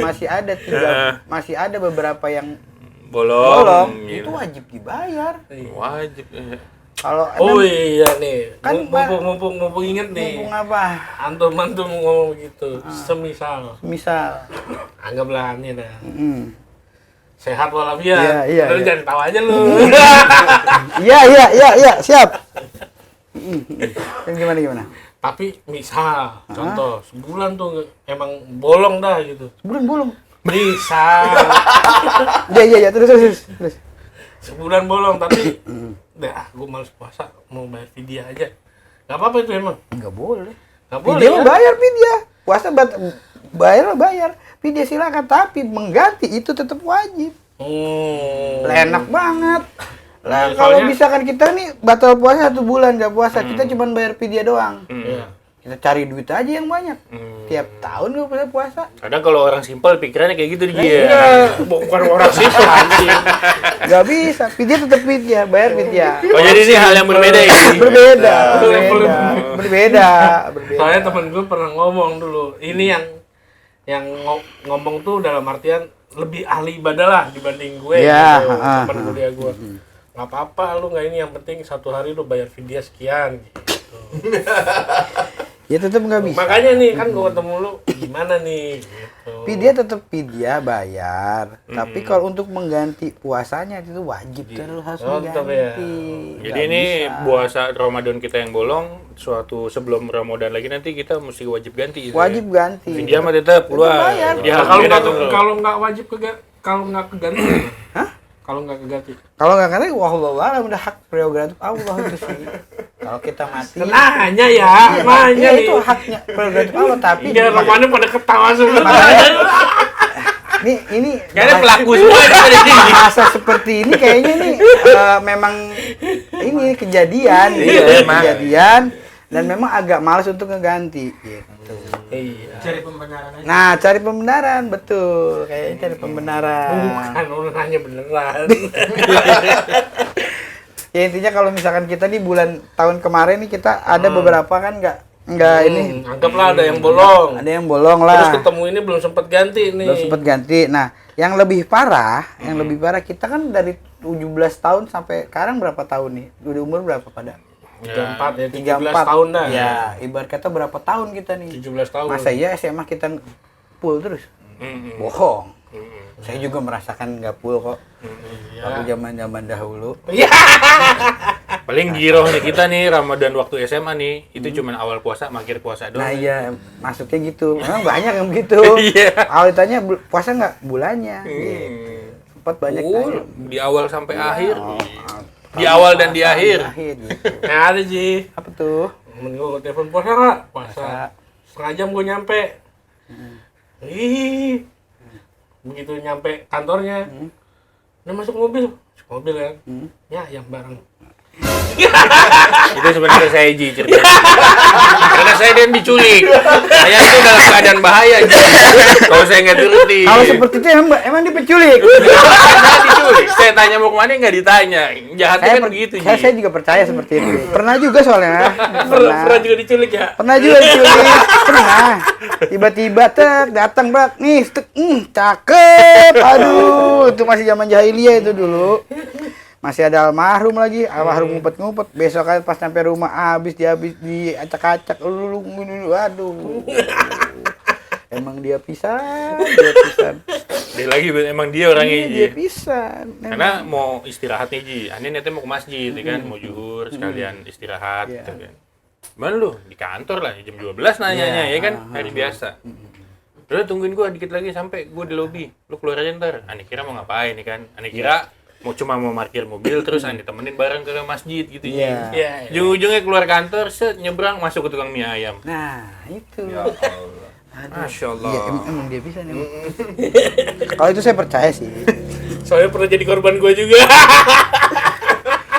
masih ada beberapa yang bolong, gitu. itu wajib dibayar. Wajib. Kalau Oh iya nih, Kan, mumpung inget nih. mumpung apa? Antum ngomong gitu. Semisal, Misal, anggaplah ini dah. Sehat Iya, walafiat. iya, Lu iya. jangan tahu aja lu. iya, siap. Kan gimana? Tapi misal, contoh, sebulan tuh emang bolong dah gitu. Sebulan bolong. Misal, Iya, terus. sebulan bolong tapi dah, gue males puasa, mau bayar fidyah aja. Gak apa-apa itu emang. Enggak boleh. Gak boleh Dia ya? mah bayar fidyah. Puasa bayar. Fidyah silakan, tapi mengganti itu tetap wajib. Lah enak banget. Lah Iya, kalau soalnya- misalkan kita nih batal puasa 1 bulan nggak puasa, kita cuma bayar fidyah doang. Iya. Kita cari duit aja yang banyak. Tiap tahun nggak pernah puasa. Kadang kalau orang simpel pikirannya kayak gitu dia. Iya. Bukan orang situ anjing. Nggak bisa. Fidyah tetap fidyah, bayar fidyah. Oh jadi ini hal yang berbeda ya. Berbeda. Soalnya temen gue pernah ngomong dulu, ini yang ngomong tuh dalam artian lebih ahli ibadah lah dibanding gue. Iya, gitu, heeh, temen kuliah gue. Nggak apa-apa lu nggak ini, yang penting 1 hari lu bayar fidyah sekian gitu. Ya tetap nggak bisa. Makanya nih kan gue ketemu lu gimana nih gitu. Fidyah tetap fidyah bayar. Tapi kalau untuk mengganti puasanya itu wajib terus harus Oh, tetap ya. mengganti. Jadi Nggak ini bisa. puasa Ramadan kita yang bolong, suatu sebelum Ramadan lagi nanti kita mesti wajib ganti. gitu Wajib ya. ganti. Dia mah tetap keluar. bayar. Dia Nah, harus kalau nggak wajib kalau nggak keganti. Hah? Kalau nggak keganti. Kalau nggak kena, wallahu a'lam, udah hak prerogatif Allah itu sih. Kalau kita mati, Nanya ya, nanya iya, nih. itu haknya prerogatif Allah. Tapi Iya, rupanya pada ketawa semua. ini Kayaknya pelaku semua ini ada di sini. bahasa seperti ini kayaknya nih memang ini kejadian, Iya, gitu. emang. Kejadian dan memang agak malas untuk ngeganti. Gitu. Iya. Cari pembenaran aja. Nah, cari pembenaran, betul. Kayaknya cari pembenaran. Bukan, lu nanya beneran. Ya intinya kalau misalkan kita di bulan tahun kemarin nih kita ada beberapa kan nggak ini Anggaplah ada yang bolong. ada yang bolong Terus lah. ketemu ini belum sempat ganti nih. Belum sempat ganti. Nah, yang lebih parah kita kan dari 17 tahun sampai sekarang berapa tahun nih? Udah umur berapa pada? 34 ya, 17 34 tahun dah. Ya, ibarat kata berapa tahun kita nih? 17 tahun. Masa iya SMA kita full terus? Bohong. Saya juga merasakan nggak full kok. Waktu zaman dahulu. Iya. Paling giroh nih kita nih Ramadan waktu SMA nih, itu cuman awal puasa, akhir puasa doang. Nah iya, masuknya gitu. Memang banyak yang begitu. Iya. Awal ditanya puasa nggak? Bulannya. Gitu. Sempat banyak nanya. Di awal sampai akhir. Oh, Di awal dan di akhir. gitu. Nah, ada Ji. Apa tuh? Temen gue telepon puasa nggak? Puasa. Puasa. Setengah jam gue nyampe. Ih. Begitu nyampe kantornya. Udah masuk mobil. Masuk mobil kan. Ya, yang bareng. Itu sebenarnya saya Ji ceritanya. Karena saya dan diculik. Saya itu dalam keadaan bahaya Ji. Kalau saya nggak turuti. Kalau seperti itu emang dipenculik. Saya diculik. Saya tanya mau kemana nggak ditanya. Jahatnya kan begitu Ji. Saya juga percaya seperti itu. Pernah juga soalnya. Pernah juga diculik ya? Pernah juga diculik. Pernah. Tiba-tiba datang brak. Nih, cakep. Aduh, itu masih zaman jahiliyah itu dulu. Masih ada almarhum lagi, almarhum ngumpet-ngumpet. Besok kan pas sampai rumah habis diacak-acak. Aduh. Emang dia pisan. Dia lagi emang dia orangnya Ji. Dia pisan. Karena mau istirahat nih Ji. Ani nanti mau ke masjid ya kan, mau zuhur sekalian istirahat Iya. gitu kan. Mana lu? Di kantor lah jam 12 nanyanya ya kan, hari biasa. Udah tungguin gua dikit lagi sampai gua di lobi. Lu keluar aja ntar. Ani kira mau ngapain nih kan? Ani kira mau parkir mobil terus Ane temenin bareng ke masjid gitu Ji. Iya. Iya. Ujung-ujungnya keluar kantor, set nyebrang masuk ke tukang mie ayam. Nah, itu. Ya Allah. Masya Allah. Iya, emang dia bisa nih. Kalau itu saya percaya sih. Soalnya pernah jadi korban gue juga.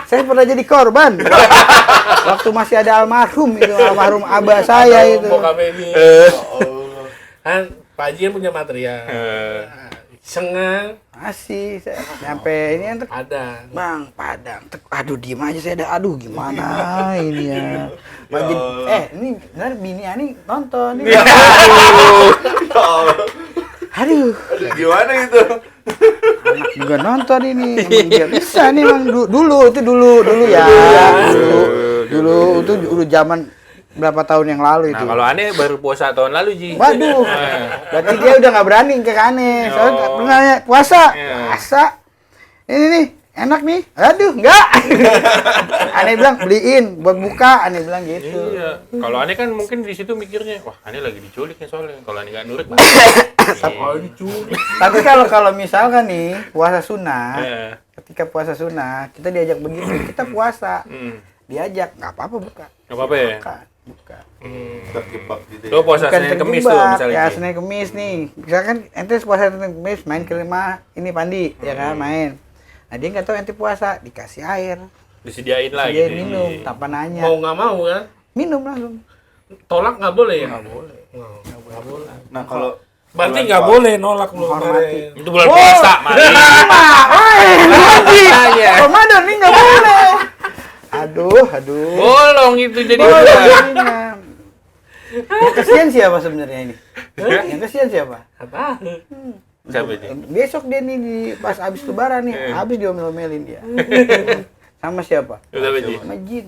Saya pernah jadi korban. Waktu masih ada almarhum abah saya itu. Bokap ini. Kan Pak Haji kan punya material. Sengang Masih saya nyampe ini yang ada. Bang, Padang. Aduh, diem aja saya ada. Aduh, gimana ini ya. Majid, ini benar bini Ani nonton ini. Aduh, Aduh, gimana itu? anak juga nonton ini. Emang dia bisa nih, Bang. Dulu ya. Dulu itu udah zaman berapa tahun yang lalu itu. Nah, kalau Ane baru puasa tahun lalu, Ji. Waduh, berarti dia udah nggak berani ke Ane. Soalnya nggak pernah nanya, puasa. Ini nih, enak nih. Aduh, enggak. Ane bilang beliin buat buka. Ane bilang gitu. Iya. Kalau Ane kan mungkin di situ mikirnya, wah Ane lagi diculik nih soalnya. Kalau Ane nggak nurut, Tapi kalau misalkan nih puasa sunnah, Iya. ketika puasa sunnah kita diajak begitu, kita puasa, diajak nggak apa-apa buka. Nggak apa-apa ya? Buka. Terjebak gitu. Lo puasa Bukan Senin Kemis terjebak, tuh misalnya. ya Ji. Senin Kemis nih. Misalkan ente puasa Senin Kemis main ke rumah ini Pandi, ya kan main. Nah dia nggak tahu ente puasa, dikasih air, Disediain lah dia gitu. minum, Ji. tanpa nanya, Mau nggak mau kan? minum langsung. Tolak nggak boleh ya? Nggak boleh. Nggak boleh. Nah, kalau Berarti bulan nggak puasa- boleh nolak lu Menghormati. kemarin. Itu bulan puasa, Mari. Ramadan nih nggak boleh. Aduh. Bolong itu jadi Boleh bulan. jadinya. Yang kesian siapa sebenarnya ini? Yang kesian siapa? Apa? Siapa Ji? Besok dia nih pas abis lebaran nih, abis diomel-omelin dia. Sama siapa? Siapa Ji? Sama Jin.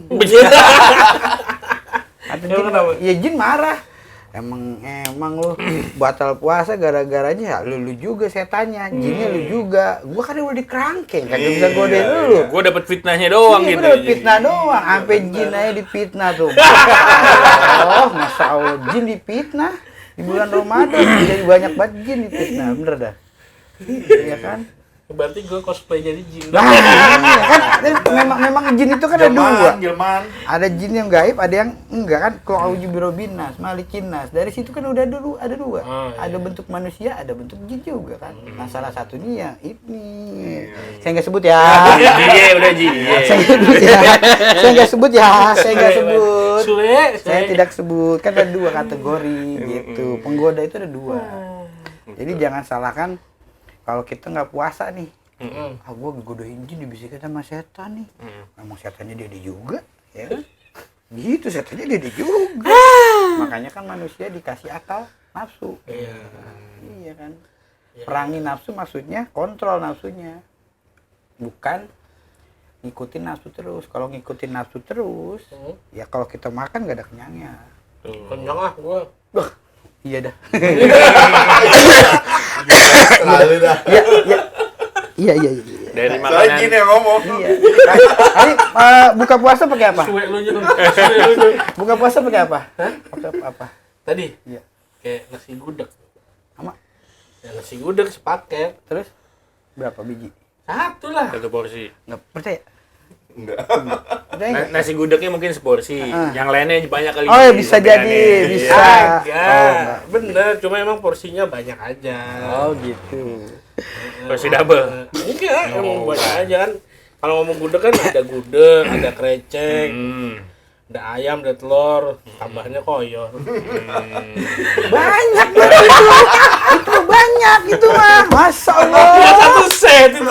Atau Emang Jin, kenapa? ya Jin marah. Emang lu batal puasa gara-garanya lu juga setannya, Jinnya lu juga. Gua kan udah dikerangkeng, kagak bisa godain lu. Gue dapet fitnahnya doang Iya, gitu. gua udah Ji. fitnah doang, sampai Jin aja difitnah tuh. Oh, masa Allah Jin difitnah di bulan Ramadan, jadi banyak banget Jin difitnah, bener dah. Iya kan? Berarti gue cosplay jadi jin. Nah, iya kan memang jin itu kan ada dua. Jelmaan. Ada jin yang gaib, ada yang enggak kan. Kalau auzu birobbinas, malikinas. Dari situ kan udah dulu ada dua. Oh, iya. Ada bentuk manusia, ada bentuk jin juga kan. Nah, salah satunya ya ini. Saya nggak sebut ya. Iya, udah Ji. Saya nggak sebut ya. Saya nggak sebut ya. Saya nggak sebut. Sule. Saya tidak sebut. Kan ada dua kategori gitu. Penggoda itu ada dua. Jadi jangan salahkan kalau kita nggak puasa nih. Gua godain jin dibisikin sama setan nih. Emang setannya dia juga, ya kan? Gitu setannya dia juga. Makanya kan manusia dikasih akal nafsu. Iya kan? Perangi nafsu maksudnya kontrol nafsunya. Bukan ngikutin nafsu terus. Kalau ngikutin nafsu terus, ya kalau kita makan nggak ada kenyangnya. Kenyang ah gue. Wah, iya dah. Lalu dah. Iya. Dari Soalnya makanan. Jin yang ngomong. Iya. Ini buka puasa pakai apa? Suwe lu juga. Suwe lu juga. Buka puasa pakai apa? Pakai apa? Tadi Iya. kayak nasi gudeg. Sama. Ya nasi gudeg sepaket. Terus berapa biji? Satu lah. Satu porsi. Nggak percaya? Enggak. Percaya nggak? Nasi gudegnya mungkin seporsi. Yang lainnya banyak kali. Oh ya Ji, bisa sampeannya. jadi, Iya. bisa. Enggak. Bener, cuma emang porsinya banyak aja. Oh gitu. Porsi double. Enggak, emang banyak aja kan. Kalau ngomong gudeg kan ada gudeg, ada krecek, ada ayam, ada telur, tambahnya koyor. Banyak itu. Itu banyak itu mah. Masa Allah. Satu set itu.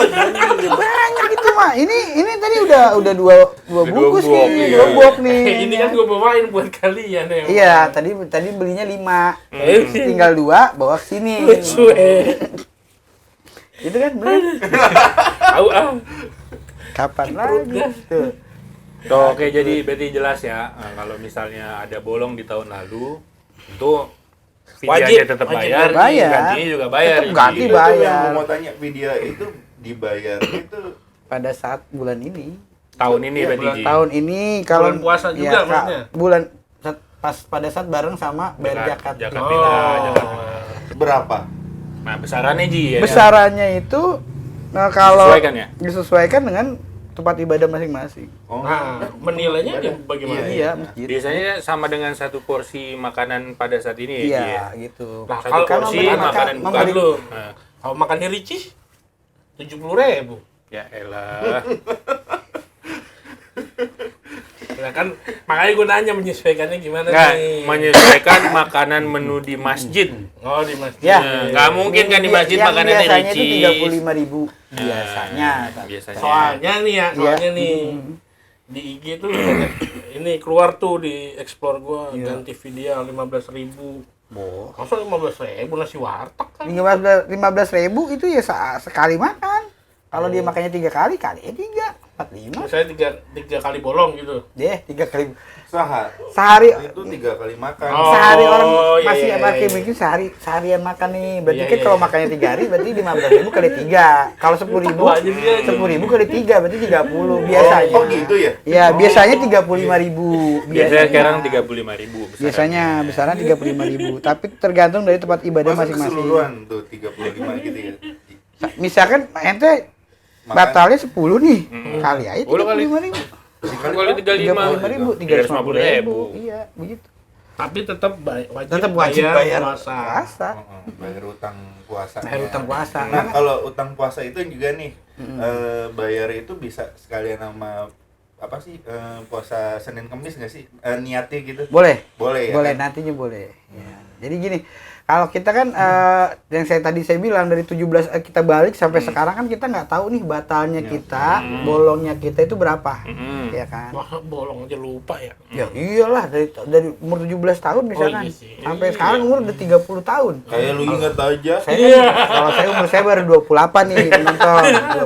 Banyak itu mah. Ini tadi udah dua bungkus blok, nih, iya. dua blok nih. Ini kan gue bawain buat kalian ya. Iya, tadi belinya 5. Tinggal 2 bawa ke sini. Suwe. Itu kan bener. Tahu ah. Kapan lagi? Tuh. Tuh, oke, jadi berarti jelas ya. Nah, kalau misalnya ada bolong di tahun lalu, itu fidyahnya tetap wajib bayar, bayar. gantinya juga bayar. Tetap ganti, Ji. Itu bayar. yang gua mau tanya, video itu dibayar itu Pada saat bulan ini, Tahun ini Iya, berarti bulan Ji. tahun ini kalau Bulan puasa juga Kak, maksudnya? bulan pas pada saat bareng sama bayar zakat. Zakat Oh. fitrah, zakat. berapa? Nah, besarannya Ji ya. Besarannya itu Nah, kalau Disesuaikan ya? disesuaikan dengan tempat ibadah masing-masing. Oh. Nah, menilainya dia bagaimana? Iya, masjid. Biasanya sama dengan satu porsi makanan pada saat ini ya? Ji, ya? Iya, gitu. Nah, Satu kalau porsi memberi makanan makan- bukan lu. Nah, Kalau makannya ricis 70.000. ya elah. Nah kan makanya gue nanya menyesuaikannya gimana Nggak, nih? menyesuaikan makanan menu di masjid. Oh di masjid. Ya, Nah, nggak mungkin kan di masjid yang makanannya biasanya itu ricis. 35.000 biasanya. Biasanya. Soalnya nih ya, soalnya Iya. nih di IG tuh banyak ini keluar tuh di explore gua Iya. ganti video 15.000. Boh. Masa 15.000 nasi warteg kan? 15.000 itu ya sekali makan. Kalau dia makannya 3 kali, kalinya 3, 45. Saya tiga kali bolong gitu. Deh, 3 kali. Sehari Sehari itu 3 kali makan. Oh, sehari orang iya, masih iya, pakai iya. bikin seharian makan nih. Berarti Iya, kan iya, kalau iya. makannya 3 hari berarti 15.000 kali 3. Kalau 10.000 Wah, jadi dia 10.000 kali 3 berarti 30 biasanya. Oh gitu ya? Ya, biasanya 35.000. Biasanya sekarang 35.000. Biasanya besarnya 35.000, tapi tergantung dari tempat ibadah Masa masing-masing. keseluruhan tuh 35 gitu ya? Misalkan ente Makan. batalnya 10 nih, kali aja 10 kali. 35.000. Kali 35. 35.000, 350.000. Iya, begitu. Tapi tetap wajib, Tetap wajib bayar puasa. puasa. Bayar utang puasa. Bayar utang puasa. Nah, kalau utang puasa itu juga nih, bayar itu bisa sekalian sama apa sih puasa Senin Kamis nggak sih? Niatnya gitu? Boleh. Boleh ya? Boleh, kan? nantinya boleh. Ya. Jadi gini, kalau kita kan yang saya bilang dari 17 kita balik sampai sekarang kan kita nggak tahu nih batalnya kita, bolongnya kita itu berapa. Ya kan? Wah, bolong aja lupa ya. Ya iyalah dari umur 17 tahun misalkan. iya sih. Sampai sekarang umur udah 30 tahun. Kayak lu inget aja. Saya kan, kalau saya umur saya baru 28 nih penonton.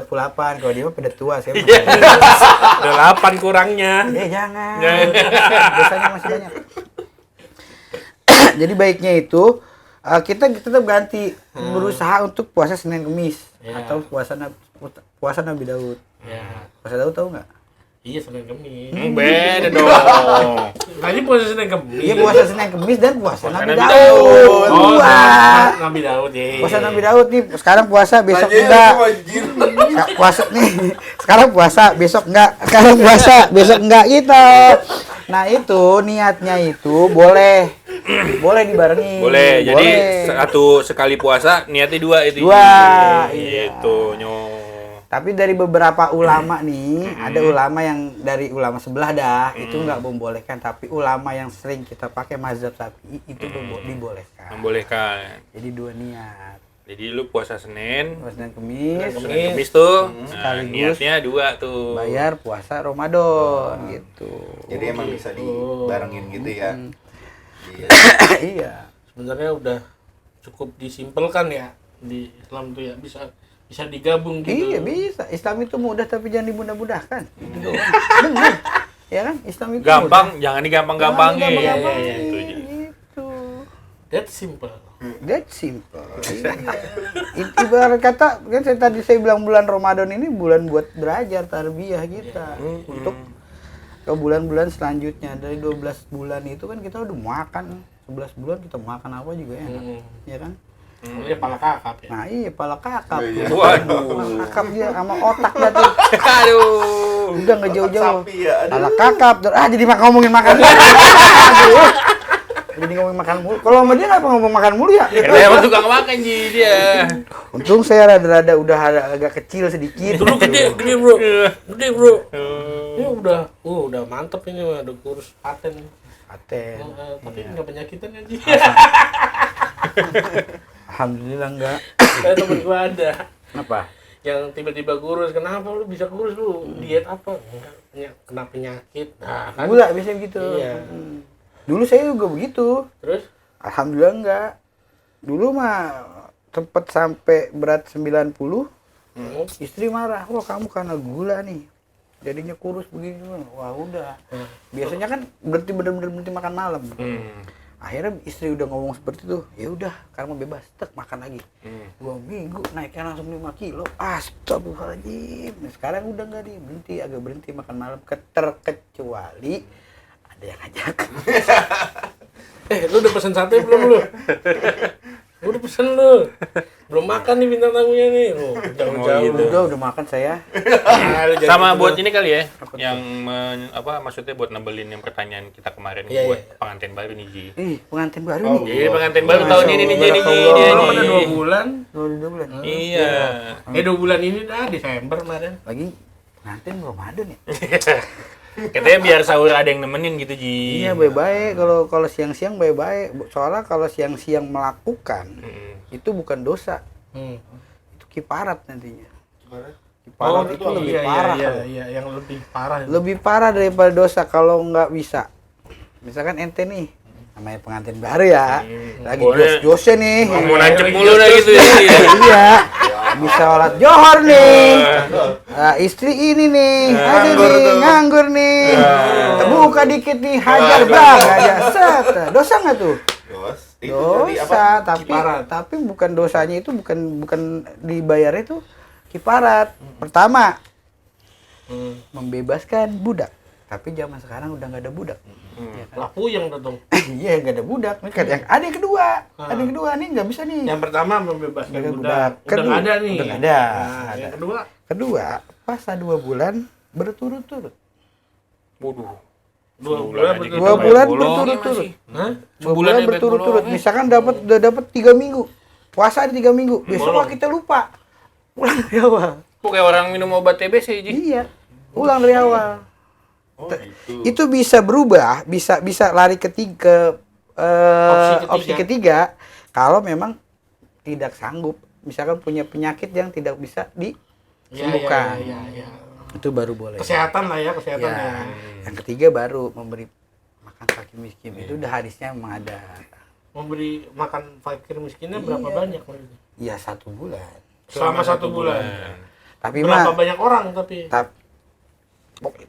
28. Kalau dia mah pada tua saya. mah. Udah 8 kurangnya. Jangan. Biasanya masih banyak. Jadi baiknya itu kita tetap ganti berusaha untuk puasa Senin Kamis Ya. atau puasa Nabi Daud. Ya. Puasa Daud tahu nggak? Iya Senin Kamis. Beda dong. Tadi puasa Senin Kamis. Iya puasa Senin Kamis dan puasa Nabi Nabi Daud. Daud. Oh, Dua. Nabi Daud ya. Puasa Nabi Daud nih sekarang puasa besok Aja enggak. lu anjir. Puasa nih sekarang puasa besok enggak. Sekarang puasa besok enggak gitu. Nah itu niatnya itu boleh dibarengi. Boleh. Jadi satu sekali puasa niatnya 2 itu. Dua, Gitu, nyo. Tapi dari beberapa ulama nih, ada ulama yang dari ulama sebelah dah, itu nggak membolehkan. Tapi ulama yang sering kita pakai mazhab Syafi'i itu dibolehkan. Membolehkan. Jadi 2 niat. Jadi lu puasa Senin, Puasa dan Kamis, Senin Kamis tuh. Nah, Sekaligus niatnya 2 tuh. bayar puasa Ramadan gitu. Jadi emang bisa dibarengin gitu ya? Iya. Iya. Sebenarnya udah cukup disimpelkan ya di Islam tuh ya, bisa digabung gitu. Iya bisa. Islam itu mudah tapi jangan dimudah-mudahkan. Itu doang. Benar. Ya kan? Islam itu Gampang, mudah. jangan digampang-gampangin. Gampang-gampangin. Iya, Itu aja. Gitu. That's simple. That's simple. Iya. Ibarat kata, kan saya bilang bulan Ramadan ini bulan buat belajar tarbiyah kita. Untuk ke bulan-bulan selanjutnya. Dari 12 bulan itu kan kita udah makan. 11 bulan kita makan apa juga enak. Ya kan? Ini pala kakap ya. Nah iya, pala kakap. Iya. Waduh. Pala kakap dia sama otak berarti. Aduh. Udah nggak jauh-jauh. Sapi ya, aduh. Pala kakap. Jadi ngomongin makan. Aduh. Jadi ngomongin makan mulu. Kalau sama dia nggak ngomong makan mulu ya? Karena emang tukang makan Ji dia. Untung saya rada-rada udah agak kecil sedikit. Dulu gede bro, gede bro. Ini udah mantep ini mah, udah kurus paten. Paten. Tapi nggak penyakitan aja. Alhamdulillah enggak. Kayak temen gua ada Apa? yang tiba-tiba kurus. Kenapa lu bisa kurus lu? Diet apa? Enggak, kena penyakit. Nah, kan. Gula biasanya gitu. Iya. Dulu saya juga begitu. Terus Alhamdulillah enggak. Dulu mah tempat sampai berat 90. Istri marah, wah kamu karena gula nih. Jadinya kurus begini. Wah udah. Biasanya kan bener-bener berhenti makan malam. Akhirnya istri udah ngomong seperti itu, ya udah, kamu bebas, tek makan lagi. 2 minggu naiknya langsung 5 kilo. Astagfirullahaladzim. Nah, sekarang udah nggak nih, agak berhenti makan malam, terkecuali ada yang ngajak. lu udah pesen sate belum lu? Udah pesen lu. Belum makan nih bintang tamunya nih. Oh, jauh-jauh. gitu. Udah makan saya. Sama buat ini kali ya, yang maksudnya buat nambelin yang pertanyaan kita kemarin Iya, buat iya. pengantin baru nih Ji. Pengantin baru Oh, nih. Jadi pengantin baru tahun ini nih Ji nih Ji. Dia Belum ada nih. 2 bulan. 2 bulan. Iya. 2 bulan ini dah Desember kemarin. Lagi pengantin Ramadan ya. Katanya biar sahur ada yang nemenin gitu Ji. Iya, baik-baik. Kalau siang-siang baik-baik. Soalnya kalau siang-siang melakukan itu bukan dosa. Itu kiparat nantinya. Kiparat itu lebih parah. Iya, yang lebih parah. Lebih parah daripada dosa kalau nggak bisa. Misalkan ente nih, namanya pengantin baru ya, lagi Boleh. jos-josnya nih. Mau nancep mulu dah gitu ya. Iya, bisa sholat johor nih. Nah, istri ini nih, ada nih, nganggur nih. Terbuka dikit nih, hajar bang aja. Set, dosa nggak tuh? Itu tadi Dosa, apa? tapi bukan dosanya itu bukan dibayar itu kiparat. Pertama, membebaskan budak. Tapi zaman sekarang udah nggak ada budak. Ya kan? Lah puyeng dah dong. Iya, nggak ada budak. Ini kan yang ada yang kedua. Ada yang kedua nih nggak bisa nih. Yang pertama membebaskan Budak. budak. Udah Kedua. nggak ada nih. Udah nggak ada. Nah, Ada. yang kedua. Kedua, puasa 2 bulan berturut-turut. Waduh. 2 bulan aja betul. kita 2 bayar bulan bolongnya berturut-turut. masih. Hah? 2 Sebulan bulan ya bayar berturut-turut. bolongnya. Misalkan udah dapat 3 minggu. Puasa di 3 minggu. Besok Bolong. kita lupa. Ulang dari awal. Kok kayak orang minum obat TBC Ji. Iya. Ulang dari awal. Oh, gitu. Itu bisa berubah, bisa lari ketiga opsi ketiga kalau memang tidak sanggup, misalkan punya penyakit yang tidak bisa disembuhkan. Iya. Itu baru boleh. Kesehatan lah ya, kesehatan Ya. ya. Yang ketiga baru memberi makan fakir miskin. Itu udah hadisnya memang ada. Memberi makan fakir miskinnya berapa banyak? Maksudnya? Ya 1 bulan. Selama 1 bulan. Tapi Berapa mah banyak orang tapi?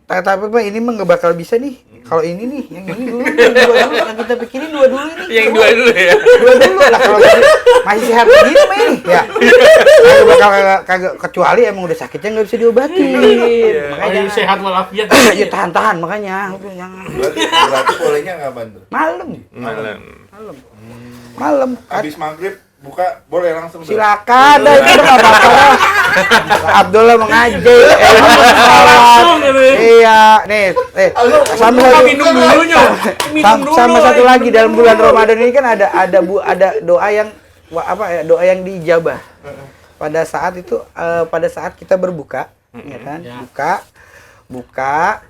tapi mah ini mah nggak bakal bisa nih. Kalau ini nih, yang ini dulu, yang kita pikirin 2 dulu ini. Yang 2 dulu ya. 2 dulu lah kalau masih sehat begini mah ini ya. Kagak bakal kagak kecuali emang udah sakitnya nggak bisa diobatin. Makanya Makanya sehat walafiat. ya tahan makanya. Jangan Berarti bolehnya kapan tuh? malam. Malam. Habis maghrib buka boleh langsung tuh? Silakan dah itu udah nggak apa-apa dah. Abdullah mengaji. Iya, nih, sama sama satu lagi dalam bulan Ramadan ini kan ada doa yang doa yang diijabah. Pada saat itu pada saat kita berbuka, ya kan? Buka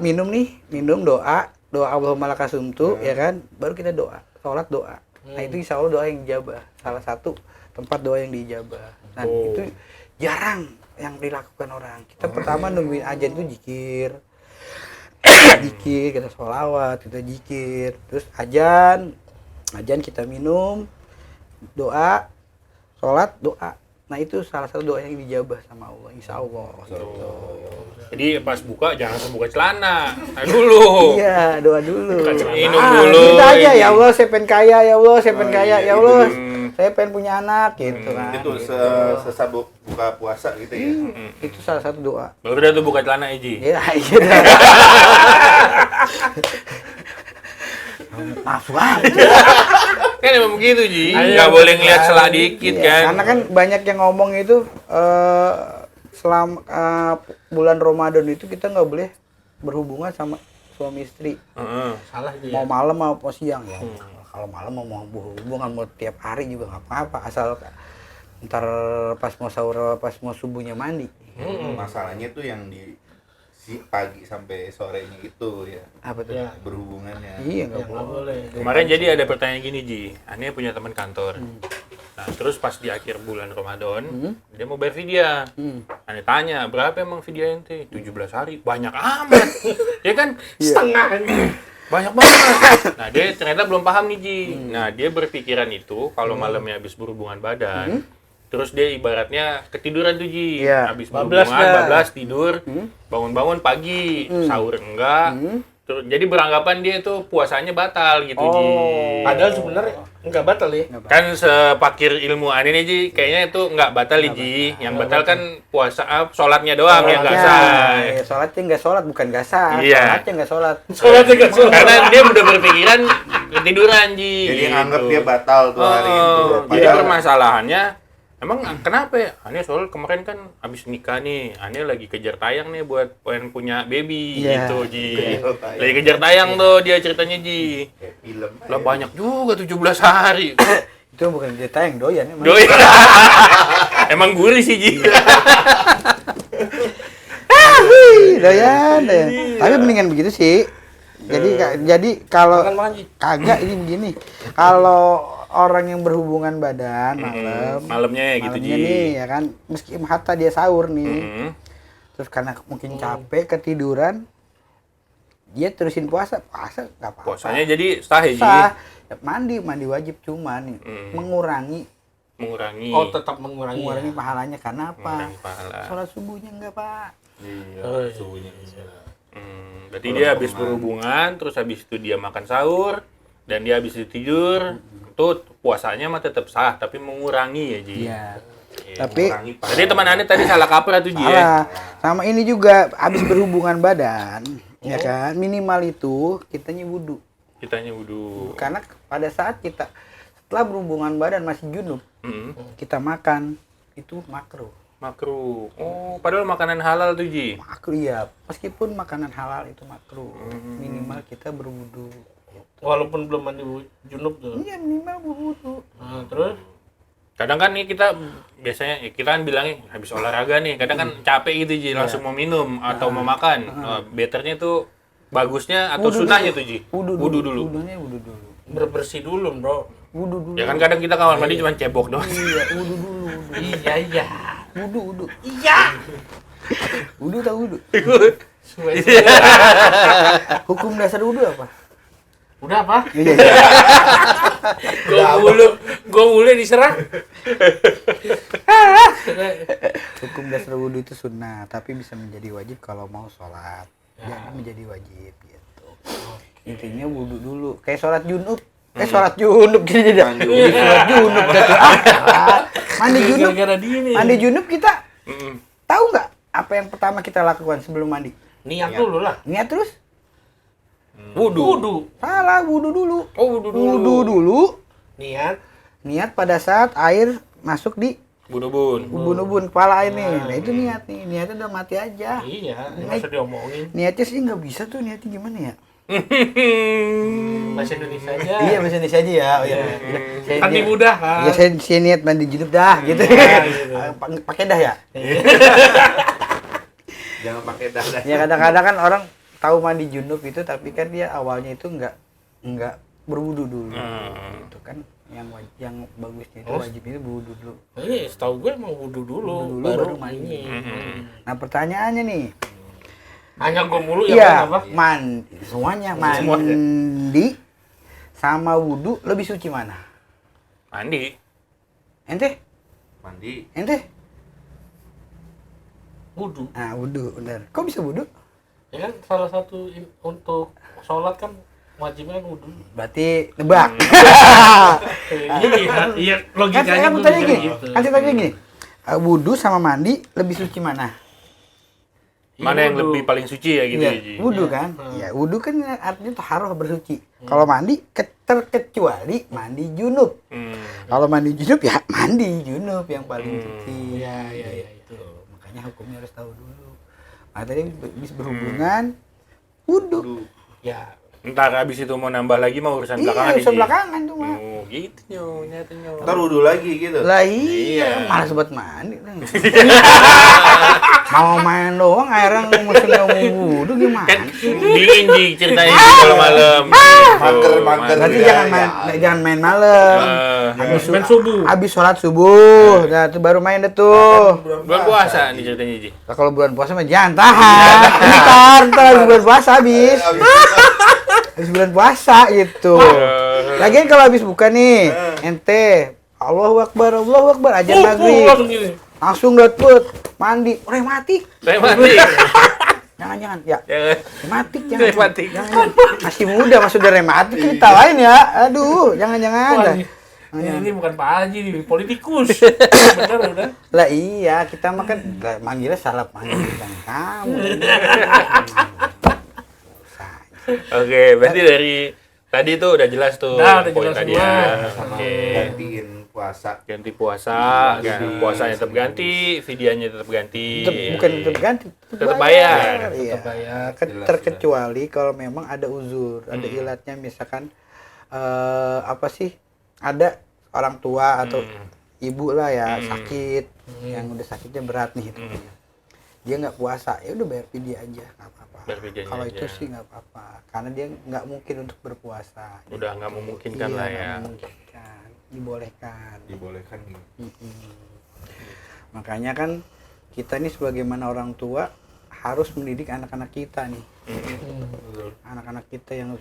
minum doa Allahumma lakasumtu, ya kan? Baru kita doa, sholat doa. Nah, itu insya Allah doa yang dijabah. Salah satu tempat doa yang dijabah. Nah, itu jarang yang dilakukan orang. Kita pertama nungguin ajan itu zikir. Zikir, kita sholawat, kita zikir. Terus ajan kita minum, doa, sholat, doa. Nah, itu salah satu doa yang dijabah sama Allah, insya Allah. Gitu. Jadi pas buka jangan langsung buka celana. Nah, dulu. Iya, doa dulu. Minum dulu. Kita aja, ini. ya Allah, saya pengen kaya, ya Allah, saya pengen kaya, ya itu Allah, dulu. saya pengen punya anak, gitu kan. Itu sesabuk buka puasa gitu ya. Itu salah satu doa. Baru udah tuh buka celana Ji. Ya, iya dah. Nafsu banget. Kan emang begitu Ji. Ayo, Nggak boleh ngeliat celah dikit Iya, kan. karena kan banyak yang ngomong itu selama bulan Ramadan itu kita nggak boleh berhubungan sama suami istri. Heeh. Salah dia. Mau malam mau siang ya. Kalau malam mau berhubungan mau tiap hari juga nggak apa-apa, asal ntar pas mau sahur pas mau subuhnya mandi. Masalahnya tuh yang di pagi sampai sorenya itu ya Apa tuh? Ya. berhubungannya. Iya nggak Nggak boleh. boleh. Kemarin jadi ada pertanyaan gini Ji. Ane punya teman kantor. Nah, terus pas di akhir bulan Ramadan, dia mau bayar vidya. Ane tanya, berapa emang vidya ente? 17 hari. Banyak amat. Ya kan? Setengah. Banyak banget. Nah, dia ternyata belum paham nih Ji. Nah, dia berpikiran itu kalau malamnya habis berhubungan badan, terus dia ibaratnya ketiduran tuh Ji. Iya. Habis Bablas berhubungan, dah. bablas tidur, bangun-bangun pagi, sahur enggak. Jadi beranggapan dia itu puasanya batal gitu Ji. Padahal sebenarnya nggak batal ya. Kan sepakir ilmu aneh nih Ji, kayaknya itu nggak batal ya Ji. Yang batal kan puasa, sholatnya doang yang nggak sah. Ya, sholatnya nggak sholat, bukan nggak sah. Iya. Sholatnya nggak sholat. Sholatnya nggak sholat. Karena dia udah berpikiran ketiduran Ji. Jadi gitu. anggap dia batal tuh hari itu. Jadi Padahal permasalahannya, emang kenapa ya? Ane soal kemarin kan abis nikah nih, Ane lagi kejar tayang nih buat pengen punya baby Iya. gitu Ji. Kejar tayang. Lagi kejar tayang tuh dia ceritanya Ji. kayak film. Lah banyak juga 17 hari. Itu bukan cerita yang doyan emang. Doi. Emang gurih sih Ji. Doyan. Tapi mendingan begitu sih. Jadi kalau Makan Ji. kagak ini begini. Kalau orang yang berhubungan badan malam, Malamnya gitu malamnya Ji. nih ya kan, meski hatta dia sahur nih, Mm. terus karena mungkin capek ketiduran, dia terusin puasa nggak apa-apa. Puasanya jadi sah ya Ji. sah. Ya, mandi wajib cuman mengurangi Mengurangi. Oh, tetap mengurangi. mengurangi pahalanya karena apa? Mengurangi pahala. Sholat subuhnya enggak pak? Iya, Oh, iya. suhunya. Berarti dia habis berhubungan, terus habis itu dia makan sahur, dan dia habis itu tidur, itu puasanya mah tetap sah, tapi mengurangi ya Ji. Iya. Iya, Tapi mengurangi pahala. Jadi teman Ane tadi salah kaprah tuh Ji ya. salah. Sama ini juga habis berhubungan badan, ya kan minimal itu kitanya wudu. Kitanya wudhu. Karena pada saat kita setelah berhubungan badan masih junub, kita makan itu makruh. Makruh. Oh, padahal makanan halal tuh Ji. Makruh iya, meskipun makanan halal itu makruh. Minimal kita berwudu. Walaupun belum mandi junub tuh. Iya minimal berwudu. Nah, terus Kadang kan nih kita biasanya kita kan bilangnya habis olahraga nih, kadang kan capek gitu Ji, langsung mau minum atau mau makan. Betternya tuh bagusnya atau Wudu sunahnya dulu. tuh Ji. Wudu dulu. Wudunya wudu dulu. bersih dulu, Bro. Wudu dulu. Ya kan kadang kita kamar mandi cuma cebok doang. Iya, wudu dulu. Iya. Wudu. Iya. Wudu tahu wudu. Suwe. Hukum dasar wudu apa? Udah apa? Iya. Gua mulu diserang. Hukum dasar wudu itu sunnah, tapi bisa menjadi wajib kalau mau sholat. Jangan menjadi wajib gitu. Intinya wudu dulu. Kayak sholat junub. Sholat junub gini jadi. Sholat junub gitu. Mandi junub. Gara-gara dia nih. Mandi junub kita Mm-mm. tahu nggak apa yang pertama kita lakukan sebelum mandi? Niat dulu lah. Niat terus? Wudu. Salah, wudu dulu. Oh, wudu dulu. Wudu dulu. Niat. Pada saat air masuk di Bun. ubun-ubun kepala ini. Nah, itu niat nih. Niatnya udah mati aja. Iya, nggak usah diomongin. Niatnya sih nggak bisa tuh, niatnya gimana ya? Bahasa Indonesia aja. Iya, bahasa Indonesia aja ya. Oh, iya. Saya Kan niat- mudah kan. Ya, saya niat mandi junub dah gitu. gitu. Pakai dah ya. Jangan pakai dada. Ya kadang-kadang kan orang tahu mandi junub itu tapi kan dia awalnya itu nggak berwudu dulu. Itu kan yang bagusnya itu wajib itu berwudu dulu. Iya, setahu gue emang wudu dulu, Wudu dulu, baru mandi. Nah, pertanyaannya nih. Hanya gue mulu ya Iya, apa? semuanya mandi sama wudu lebih suci mana? Mandi. Ente? Mandi. Ente? Wudu. Nah, wudu, benar. Kok bisa wudu? Ya kan salah satu untuk sholat kan wajibnya kan wudu. Berarti nebak. Iya, Kan logikanya saya tuh tanya gitu. gini. Kan saya tanya gini. Wudu sama mandi lebih suci mana? Mana yang wudu. lebih paling suci ya gitu Iya, ya Ji. wudu kan? Ya, wudu kan artinya taharah bersuci. Kalau mandi terkecuali mandi junub. Kalau mandi junub ya mandi junub yang paling suci. Iya, Gitu. Makanya hukumnya harus tahu dulu. Nah, tadi bisa berhubungan wudu. Ya, Ntar abis itu mau nambah lagi mau urusan Iya, belakangan urusan Ji. belakangan tuh mah. Oh, gitu nyo, nyata nyo. Ntar wudhu lagi gitu. Lah iya, malas buat mandi. Mau main doang airnya mesti nggak mau wudu gimana? Kan dingin Ji ceritanya Ji kalau malam. Mager. Berarti Iya, jangan main malam. main subuh. Habis sholat subuh, nah itu baru main deh tuh. Bulan puasa nih ceritanya Ji. Nah, kalau bulan puasa mah jangan tahan. Ntar habis bulan puasa habis bulan puasa gitu. Lagian kalau habis buka nih, ente Allahu Akbar ajan maghrib. Langsung gini. Langsung dapet mandi, rematik. Saya mati. Jangan. Ya. Jangan. Rematik jangan. Rematik. Jangan. Masih muda, masih udah rematik ditawain ya. Aduh, jangan. Wah, Dah. ini bukan Pak Haji nih, politikus. Bener udah. Lah iya, kita mah kan manggilnya salah panggil kan kamu. Oke, berarti dari tadi tuh udah jelas tuh Udah poin jelas tadi semua. ya. Sama Oke. gantiin puasa. Ganti puasa, puasanya tetap ganti, vidianya tetap ganti. Bukan tetap ganti, Tetap bayar. Iya. Tetap bayar. Jelas, Terkecuali kalau memang ada uzur, ada ilatnya, misalkan apa sih? Ada orang tua atau ibu lah ya sakit, yang udah sakitnya berat nih itu. Dia nggak puasa, ya udah bayar vidya aja, nggak apa-apa. Bayar vidyanya Kalau aja. itu sih nggak apa-apa, karena dia nggak mungkin untuk berpuasa. Udah nggak memungkinkan Iya, lah nggak ya. memungkinkan. Dibolehkan. Dibolehkan gitu. Makanya kan kita nih sebagaimana orang tua harus mendidik anak-anak kita nih. Anak-anak kita yang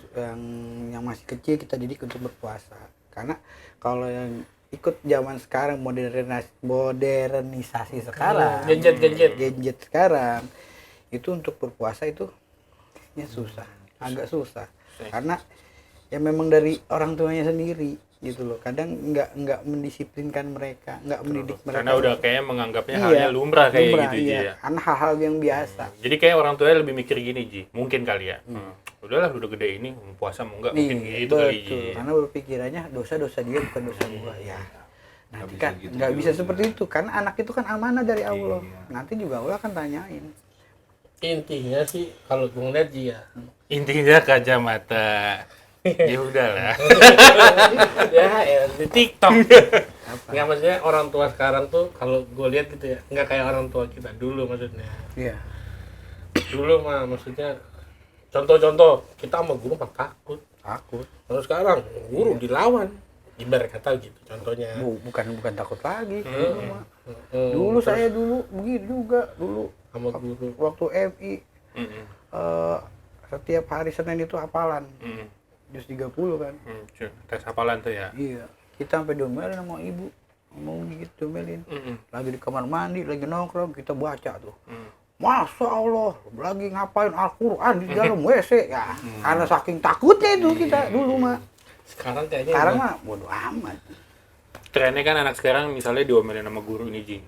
masih kecil kita didik untuk berpuasa. Karena kalau yang ikut zaman sekarang modernisasi sekarang, gadget sekarang itu untuk berpuasa itu ya susah, agak susah. Karena ya memang dari orang tuanya sendiri gitu loh. Kadang nggak mendisiplinkan mereka, nggak mendidik mereka. Karena udah kayak menganggapnya halnya lumrah kayak lumrah, gitu Ji iya. ya. Karena hal-hal yang biasa. Jadi kayak orang tuanya lebih mikir gini Ji, mungkin kali ya. Udahlah udah gede ini puasa mau enggak mungkin gitu kali Ji. Betul. Karena berpikirannya dosa-dosa dia bukan dosa gua ya. Nanti bisa kan gitu nggak bisa juga. seperti itu, karena anak itu kan amanah dari Allah. Iya. Nanti juga Allah akan tanyain. Intinya sih kalau gue ngeliat Ji ya. Intinya kacamata. Ya udahlah. Ya, di TikTok. Nggak, maksudnya orang tua sekarang tuh kalau gue lihat gitu ya, nggak kayak orang tua kita dulu maksudnya. Iya. Dulu mah maksudnya contoh-contoh kita sama guru mah takut. Takut. Kalau sekarang guru dilawan. Ibarat kata gitu contohnya. Bukan takut lagi. Hmm. Dulu saya begitu juga dulu Sama guru. waktu MI setiap hari Senin itu hafalan. Juz 30 kan. Tes hafalan tuh ya. Iya. Kita sampai domelin sama ibu. Mau gitu domelin. Lagi di kamar mandi, lagi nongkrong, kita baca tuh. Masya Allah, lagi ngapain Al-Quran di dalam WC ya. Karena saking takutnya itu kita dulu mah. Sekarang kayaknya Sekarang udah- mah bodo amat. Trennya kan anak sekarang misalnya diomelin sama guru ini Ji.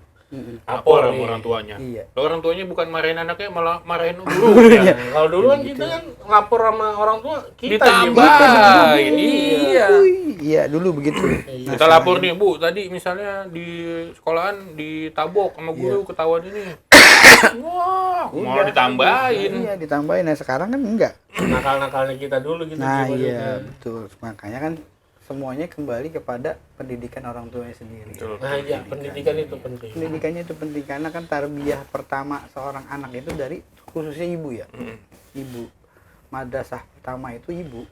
Lapor Lapor sama nih. orang tuanya. Iya. Lah orang tuanya bukan marahin anaknya malah marahin guru. Ya. Kalau dulu kan kita kan lapor sama orang tua kita Ditambahin. Iya. Iya, dulu begitu. Kita lapor nih Bu, tadi misalnya di sekolahan ditabok sama guru ketahuan ini. Wah, malah ditambahin. Iya, ditambahin. Nah, sekarang kan enggak. nakal-nakalnya kita dulu gitu. Nah, Ji, iya, maksudnya. betul. Makanya kan semuanya kembali kepada pendidikan orang tuanya sendiri. Betul. Nah, iya, pendidikan itu penting. Pendidikannya itu penting karena kan tarbiyah pertama seorang anak itu dari khususnya ibu ya. Ibu. Madrasah pertama itu ibu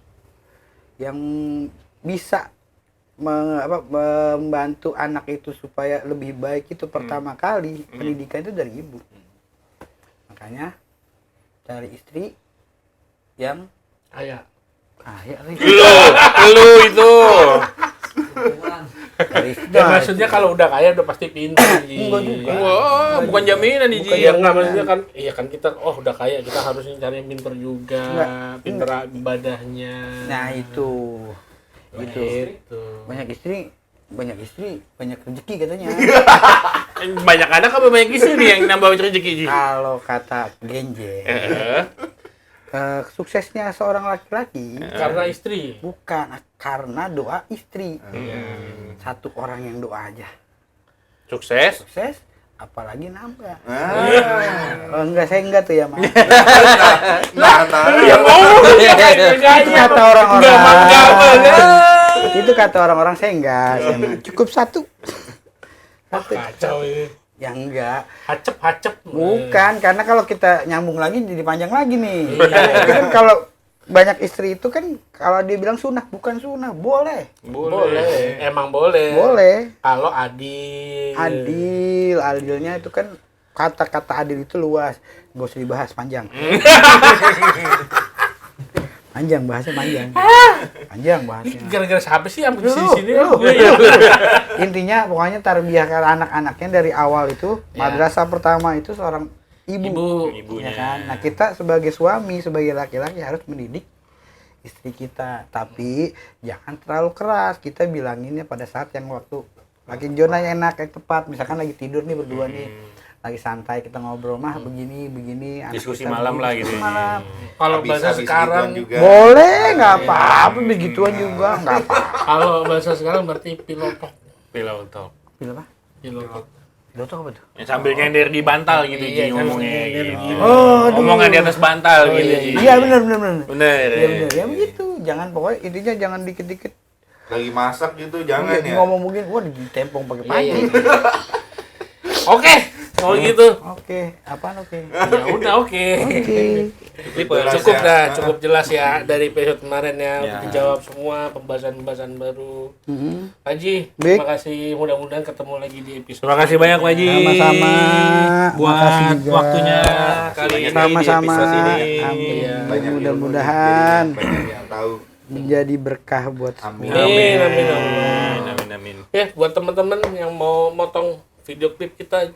yang bisa membantu anak itu supaya lebih baik itu pertama kali pendidikan itu dari ibu. Makanya cari istri yang Ayah. kaya Lu itu. Dan maksudnya kalau udah kaya udah pasti pintar. Ji. Enggak juga. Wah, bukan jaminan nih Ji. Iya enggak, maksudnya kan iya kan kita udah kaya kita harus cari yang pintar juga, Enggak. pintar ibadahnya. Nah itu Itu. banyak istri banyak rezeki katanya. Banyak anak apa banyak istri nih yang nambah rezeki Ji? Kalau kata Genje, suksesnya seorang laki-laki Karena istri. bukan karena doa istri. Satu orang yang doa aja Sukses. sukses, apalagi nambah. Oh, enggak, saya enggak tuh ya, Mas. Itu kata orang-orang. Itu kata orang-orang, saya enggak. Saya mah cukup satu. Kacau ini. Ya enggak. Hacep. Bukan, karena kalau kita nyambung lagi jadi panjang lagi nih. Itu kan kalau banyak istri itu kan kalau dia bilang sunnah, bukan sunnah, boleh. Boleh. Emang boleh. Boleh. Kalau adil. Adilnya itu kan kata-kata adil itu luas, nggak usah dibahas panjang. Panjang bahasnya panjang. Panjang bahasnya. Gara-gara siapa sih yang di sini? Intinya pokoknya tarbiyah anak-anaknya dari awal itu madrasah pertama itu seorang Ibu. ya kan. Nah kita sebagai suami, sebagai laki-laki harus mendidik istri kita, tapi jangan terlalu keras. Kita bilanginnya pada saat yang waktu lagi zona yang enak, yang tepat. Misalkan lagi tidur nih berdua nih, lagi santai kita ngobrol, mah begini anak Diskusi kita malam begini, lah diskusi gitu. malam. Kalau Habis- bahasa habis sekarang, gituan juga. Boleh, nggak apa-apa, begituan juga nggak apa. kalau bahasa sekarang berarti pilotok. Pillow talk. Film apa? Pilotok. Lo tau apa tuh? Ya, sambil nyender di bantal gitu Iya, Ji ngomongnya nyender gitu. gitu. Oh, Omongan di atas bantal gitu Ji. Iya benar. Bener. Iya benar, ya begitu. Jangan pokoknya intinya jangan dikit-dikit Lagi masak gitu jangan ya. ngomong mungkin wah ditempong pakai panci. Oke, kalau gitu. Oke, apaan oke? Ya udah oke. Oke. Jelas Cukup ya. dah, cukup jelas ya dari episode kemarin ya, Ya. dijawab semua pembahasan-pembahasan baru. Mhm. Pak Haji, Baik. terima kasih, mudah-mudahan ketemu lagi di episode. Terima kasih banyak Pak Ji. Sama-sama. Buat Makasih juga. waktunya kali ini di Sama-sama. episode ini. Amin. Iya. Banyak ilmu, Mudah-mudahan jadi banyak yang tahu. menjadi berkah buat Amin. semua. Amin. Ya, buat teman-teman yang mau motong video klip kita,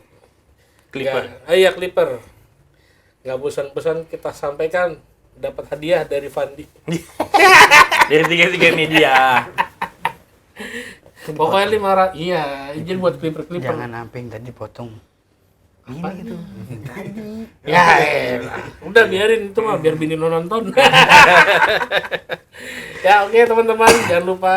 Clipper. iya clipper. Nggak bosan-bosan kita sampaikan dapat hadiah dari Fandi. Dari tiga-tiga media. Pokoknya 500. Iya, izin buat clipper-clipper. Jangan sampai yang tadi potong. Ini gitu. Tadi. Ya, udah biarin itu mah biar bini lo nonton. Ya oke teman-teman, jangan lupa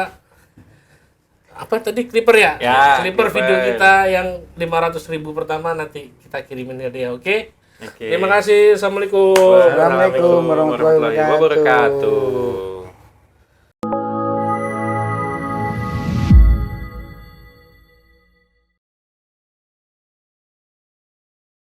apa tadi clipper ya? Ya, Clipper clipper. video kita yang 500.000 pertama nanti kita kirimin dia, oke? Oke. Terima kasih, assalamualaikum. Assalamualaikum warahmatullahi wabarakatuh.